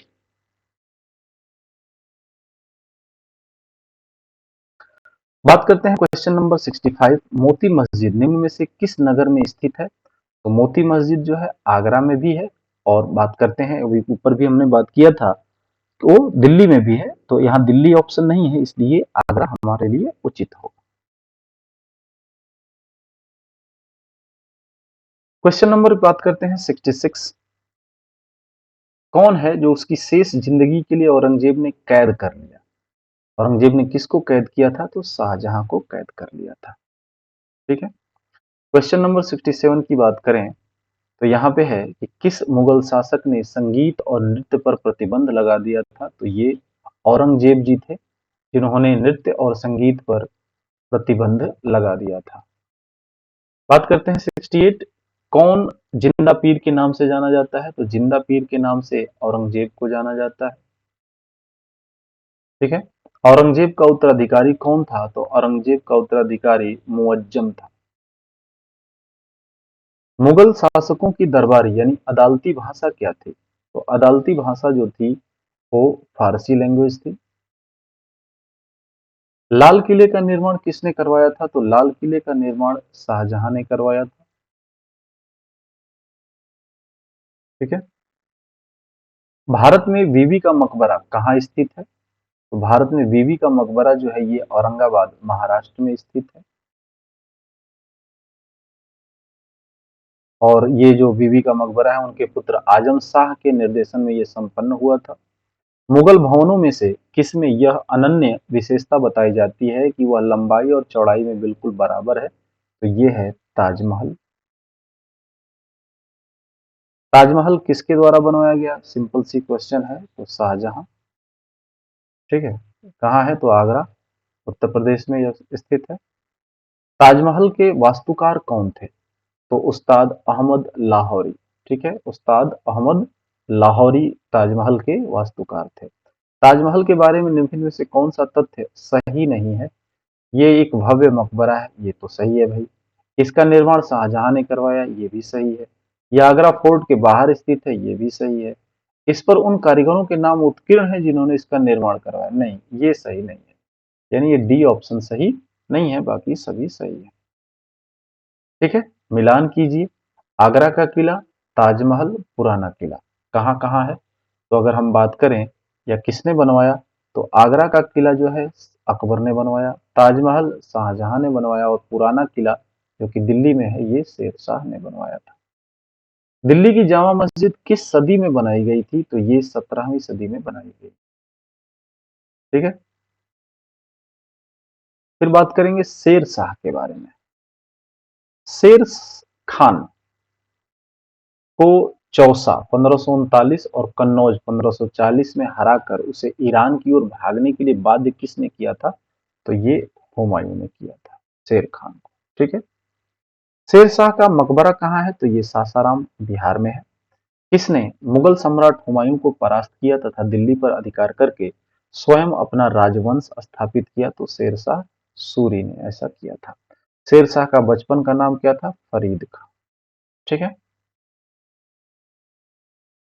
बात करते हैं क्वेश्चन नंबर 65, मोती मस्जिद निम्न में से किस नगर में स्थित है? तो मोती मस्जिद जो है आगरा में भी है, और बात करते हैं अभी ऊपर भी हमने बात किया था तो दिल्ली में भी है, तो यहाँ दिल्ली ऑप्शन नहीं है, इसलिए आगरा हमारे लिए उचित होगा। क्वेश्चन नंबर बात करते हैं 66, कौन है जो उसकी शेष जिंदगी के लिए औरंगजेब ने कैद कर लिया? औरंगजेब ने किसको कैद किया था? तो शाहजहां को कैद कर लिया था। ठीक है, क्वेश्चन नंबर 67 की बात करें तो यहाँ पे है कि किस मुगल शासक ने संगीत और नृत्य पर प्रतिबंध लगा दिया था? तो ये औरंगजेब जी थे, जिन्होंने नृत्य और संगीत पर प्रतिबंध लगा दिया था। बात करते हैं 68, कौन जिंदा पीर के नाम से जाना जाता है? तो जिंदा पीर के नाम से औरंगजेब को जाना जाता है। ठीक है, औरंगजेब का उत्तराधिकारी कौन था? तो औरंगजेब का उत्तराधिकारी मुअज्जम था। मुगल शासकों की दरबारी यानी अदालती भाषा क्या थी? तो अदालती भाषा जो थी वो फारसी लैंग्वेज थी। लाल किले का निर्माण किसने करवाया था? तो लाल किले का निर्माण शाहजहां ने करवाया था। ठीक है। भारत में बीबी का मकबरा कहाँ स्थित है? तो भारत में बीबी का मकबरा जो है ये औरंगाबाद महाराष्ट्र में स्थित है। और ये जो बीबी का मकबरा है उनके पुत्र आजम शाह के निर्देशन में ये संपन्न हुआ था। मुगल भवनों में से किसमें यह अनन्य विशेषता बताई जाती है कि वह लंबाई और चौड़ाई में बिल्कुल बराबर है? तो ये है ताजमहल। ताजमहल किसके द्वारा बनवाया गया? सिंपल सी क्वेश्चन है, तो शाहजहां। ठीक है। कहाँ है? तो आगरा उत्तर प्रदेश में यह स्थित है। ताजमहल के वास्तुकार कौन थे? तो उस्ताद अहमद लाहौरी। ठीक है, उस्ताद अहमद लाहौरी ताजमहल के वास्तुकार थे। ताजमहल के बारे में निम्न में से कौन सा तथ्य सही नहीं है? ये एक भव्य मकबरा है, ये तो सही है भाई। इसका निर्माण शाहजहां ने करवाया, ये भी सही है। ये आगरा फोर्ट के बाहर स्थित है, ये भी सही है। इस पर उन कारीगरों के नाम उत्कीर्ण है जिन्होंने इसका निर्माण करवाया, नहीं, ये सही नहीं है। यानी ये डी ऑप्शन सही नहीं है, बाकी सभी सही है। ठीक है, मिलान कीजिए। आगरा का किला, ताजमहल, पुराना किला कहाँ कहाँ है? तो अगर हम बात करें या किसने बनवाया, तो आगरा का किला जो है अकबर ने बनवाया, ताजमहल शाहजहां ने बनवाया और पुराना किला जो कि दिल्ली में है ये शेर शाह ने बनवाया था। दिल्ली की जामा मस्जिद किस सदी में बनाई गई थी? तो ये 17वीं सदी में बनाई गई। ठीक है। फिर बात करेंगे शेर शाह के बारे में। शेर खान को चौसा 1539 और कन्नौज 1540 में हराकर उसे ईरान की ओर भागने के लिए बाध्य किसने किया था? तो ये हुमायूं ने किया था शेर खान को। ठीक है। शेर शाह का मकबरा कहाँ है? तो ये सासाराम बिहार में है। किसने मुगल सम्राट हुमायूं को परास्त किया तथा दिल्ली पर अधिकार करके स्वयं अपना राजवंश स्थापित किया? तो शेर शाह सूरी ने ऐसा किया था। शेर शाह का बचपन का नाम क्या था? फरीद खां। ठीक है।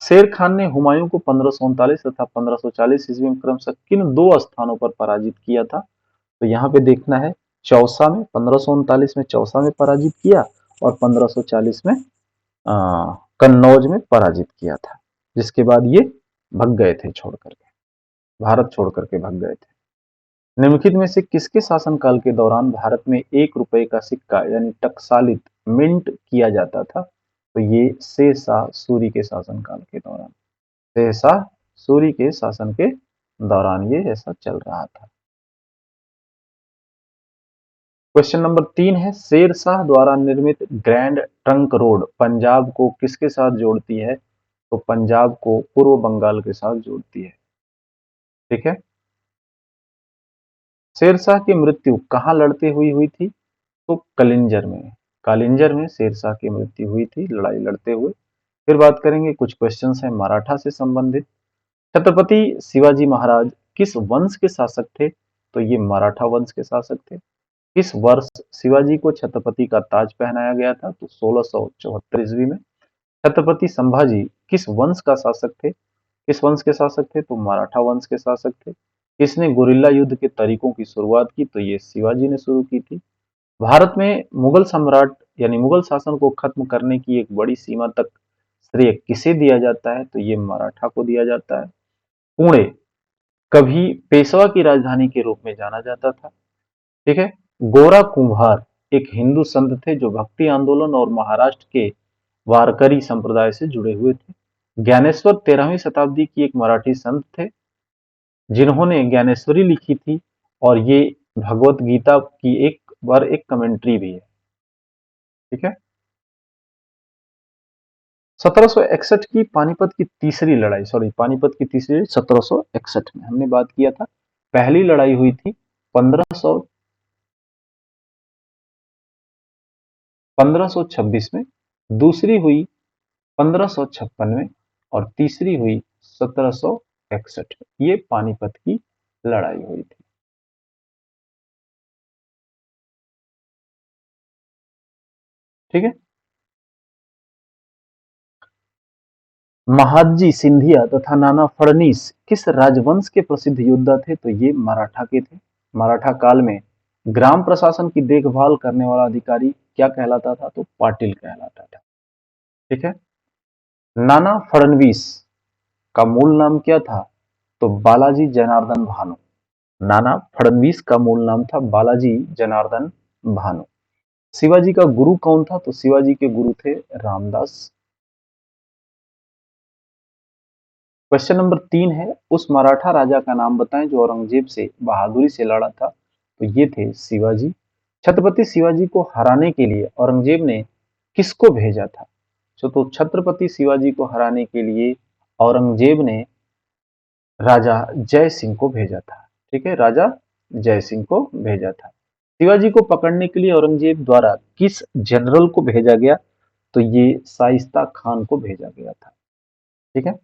शेर खान ने हुमायूं को 1539 तथा 1540 ईस्वी में क्रमशः किन दो स्थानों पर पराजित किया था? तो यहाँ पे देखना है, चौसा में 1539 में चौसा में पराजित किया और 1540 में कन्नौज में पराजित किया था, जिसके बाद ये भग गए थे छोड़ करके, भारत छोड़ करके भग गए थे। निम्नलिखित में से किसके शासनकाल के दौरान भारत में 1 रुपए का सिक्का यानी टकसालित मिंट किया जाता था? तो ये शेर शाह सूरी के शासनकाल के दौरान, शेर शाह सूरी के शासन के दौरान ये ऐसा चल रहा था। क्वेश्चन नंबर 3 है, शेर शाह द्वारा निर्मित ग्रैंड ट्रंक रोड पंजाब को किसके साथ जोड़ती है? तो पंजाब को पूर्व बंगाल के साथ जोड़ती है। ठीक है। शेरशाह की मृत्यु कहाँ लड़ते हुई हुई थी? तो कलिंजर में, कालिंजर में शेरशाह की मृत्यु हुई थी लड़ाई लड़ते हुए। फिर बात करेंगे, कुछ क्वेश्चंस हैं मराठा से संबंधित। छत्रपति शिवाजी महाराज किस वंश के शासक थे? तो ये मराठा वंश के शासक थे। किस वर्ष शिवाजी को छत्रपति का ताज पहनाया गया था? तो 1674 ईस्वी में। छत्रपति संभाजी किस वंश का शासक थे? किस वंश के शासक थे? तो मराठा वंश के शासक थे। किसने गुरिल्ला युद्ध के तरीकों की शुरुआत की? तो ये शिवाजी ने शुरू की थी। भारत में मुगल सम्राट यानी मुगल शासन को खत्म करने की एक बड़ी सीमा तक श्रेय किसे दिया जाता है? तो ये मराठा को दिया जाता है। पुणे कभी पेशवा की राजधानी के रूप में जाना जाता था। ठीक है। गोरा कुंभार एक हिंदू संत थे जो भक्ति आंदोलन और महाराष्ट्र के वारकरी संप्रदाय से जुड़े हुए थे। ज्ञानेश्वर 13वीं शताब्दी की एक मराठी संत थे जिन्होंने ज्ञानेश्वरी लिखी थी और ये भगवत गीता की एक कमेंट्री भी है। ठीक है। 1761 की पानीपत की तीसरी लड़ाई, सॉरी पानीपत की तीसरी 1761 में हमने बात किया था। पहली लड़ाई हुई थी 1526 में, दूसरी हुई 1556 में और तीसरी हुई 1761 में। ये पानीपत की लड़ाई हुई थी। ठीक है। महादजी सिंधिया तथा नाना फडणीस किस राजवंश के प्रसिद्ध योद्धा थे? तो ये मराठा के थे। मराठा काल में ग्राम प्रशासन की देखभाल करने वाला अधिकारी क्या कहलाता था? तो पाटिल कहलाता था। ठीक है। नाना फडणवीस का मूल नाम क्या था? तो बालाजी जनार्दन भानु। नाना फडणवीस का मूल नाम था बालाजी जनार्दन भानु। शिवाजी का गुरु कौन था? तो शिवाजी के गुरु थे रामदास। क्वेश्चन नंबर 3 है, उस मराठा राजा का नाम बताएं जो औरंगजेब से बहादुरी से लड़ा था। तो ये थे शिवाजी। छत्रपति शिवाजी को हराने के लिए औरंगजेब ने किसको भेजा था? तो छत्रपति शिवाजी को हराने के लिए औरंगजेब ने राजा जय सिंह को भेजा था। ठीक है, राजा जय सिंह को भेजा था। शिवाजी को पकड़ने के लिए औरंगजेब द्वारा किस जनरल को भेजा गया? तो ये शाइस्ता खान को भेजा गया था। ठीक है।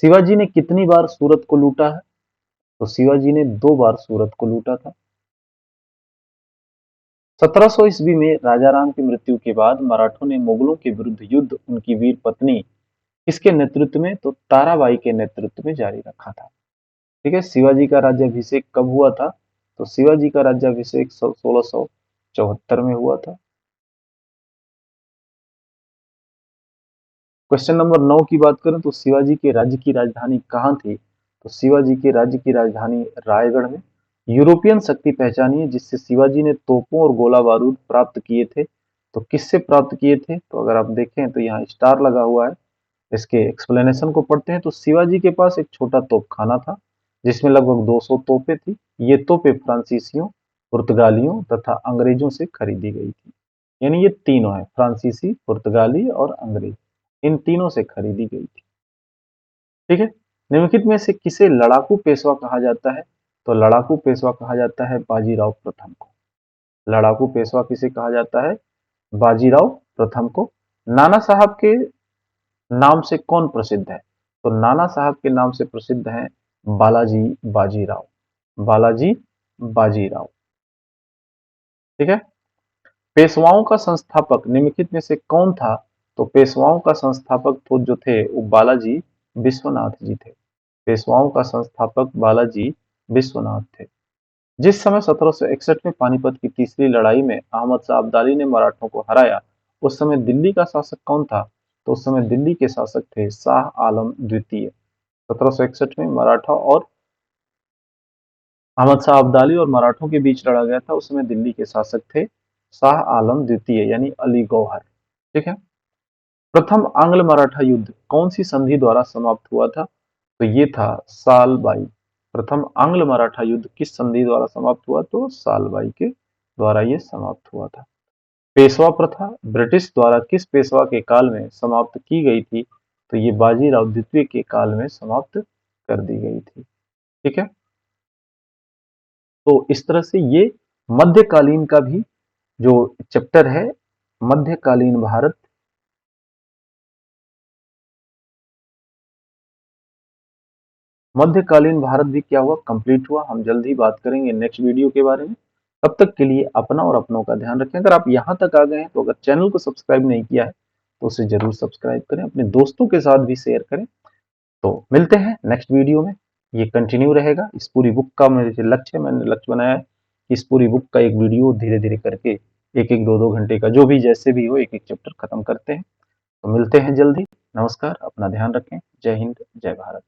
शिवाजी ने कितनी बार सूरत को लूटा है? तो शिवाजी ने 2 बार सूरत को लूटा था। 1700 ईस्वी में राजा राम की मृत्यु के बाद मराठों ने मुगलों के विरुद्ध युद्ध उनकी वीर पत्नी किसके नेतृत्व में? तो ताराबाई के नेतृत्व में जारी रखा था। ठीक है। शिवाजी का राज्याभिषेक कब हुआ था? तो शिवाजी का राज्याभिषेक 1674 में हुआ था। क्वेश्चन नंबर 9 की बात करें तो शिवाजी के राज्य की राजधानी कहाँ थी? तो शिवाजी के राज्य की राजधानी रायगढ़ में। यूरोपियन शक्ति पहचानिए जिससे शिवाजी ने तोपों और गोला बारूद प्राप्त किए थे। तो किससे प्राप्त किए थे? तो अगर आप देखें तो यहाँ स्टार लगा हुआ है। इसके एक्सप्लेनेशन को पढ़ते हैं तो शिवाजी के पास एक छोटा तोपखाना था जिसमें लगभग 200 तोपें थी। ये तोपें फ्रांसीसियों, पुर्तगालियों तथा अंग्रेजों से खरीदी गई थी। यानी ये तीनों है, फ्रांसीसी, पुर्तगाली और अंग्रेज, इन तीनों से खरीदी गई थी। ठीक है। निम्नलिखित में से किसे लड़ाकू पेशवा कहा जाता है? तो लड़ाकू पेशवा कहा जाता है बाजीराव प्रथम को। लड़ाकू पेशवा किसे कहा जाता है? बाजीराव प्रथम को। नाना साहब के नाम से कौन प्रसिद्ध है? तो नाना साहब के नाम से प्रसिद्ध हैं बालाजी बाजीराव। बालाजी बाजीराव। ठीक है। पेशवाओं का संस्थापक निम्नलिखित में से कौन था? तो पेशवाओं का संस्थापक तो जो थे वो बालाजी विश्वनाथ जी थे। पेशवाओं का संस्थापक बालाजी विश्वनाथ थे। जिस समय 1761 में पानीपत की तीसरी लड़ाई में अहमद शाह अब्दाली ने मराठों को हराया, उस समय दिल्ली का शासक कौन था? तो उस समय दिल्ली के शासक थे शाह आलम द्वितीय। 1761 में मराठा और अहमद शाह अब्दाली और मराठों के बीच लड़ा गया था। उस समय दिल्ली के शासक थे शाह आलम द्वितीय यानी अली गौहर। ठीक है। प्रथम आंग्ल मराठा युद्ध कौन सी संधि द्वारा समाप्त हुआ था? तो ये था सालबाई। प्रथम आंग्ल मराठा युद्ध किस संधि द्वारा समाप्त हुआ? तो सालबाई के द्वारा ये समाप्त हुआ था। पेशवा प्रथा ब्रिटिश द्वारा किस पेशवा के काल में समाप्त की गई थी? तो ये बाजीराव द्वितीय के काल में समाप्त कर दी गई थी। ठीक है। तो इस तरह से ये मध्यकालीन का भी जो चैप्टर है, मध्यकालीन भारत, मध्यकालीन भारत भी क्या हुआ? कंप्लीट हुआ। हम जल्द ही बात करेंगे नेक्स्ट वीडियो के बारे में। तब तक के लिए अपना और अपनों का ध्यान रखें। अगर आप यहाँ तक आ गए हैं तो अगर चैनल को सब्सक्राइब नहीं किया है तो उसे जरूर सब्सक्राइब करें, अपने दोस्तों के साथ भी शेयर करें। तो मिलते हैं नेक्स्ट वीडियो में। ये कंटिन्यू रहेगा। इस पूरी बुक का मैंने लक्ष्य बनाया है कि इस पूरी बुक का एक वीडियो धीरे धीरे करके एक एक दो दो घंटे का जो भी जैसे भी हो एक एक चैप्टर खत्म करते हैं। तो मिलते हैं जल्दी। नमस्कार, अपना ध्यान रखें। जय हिंद, जय भारत।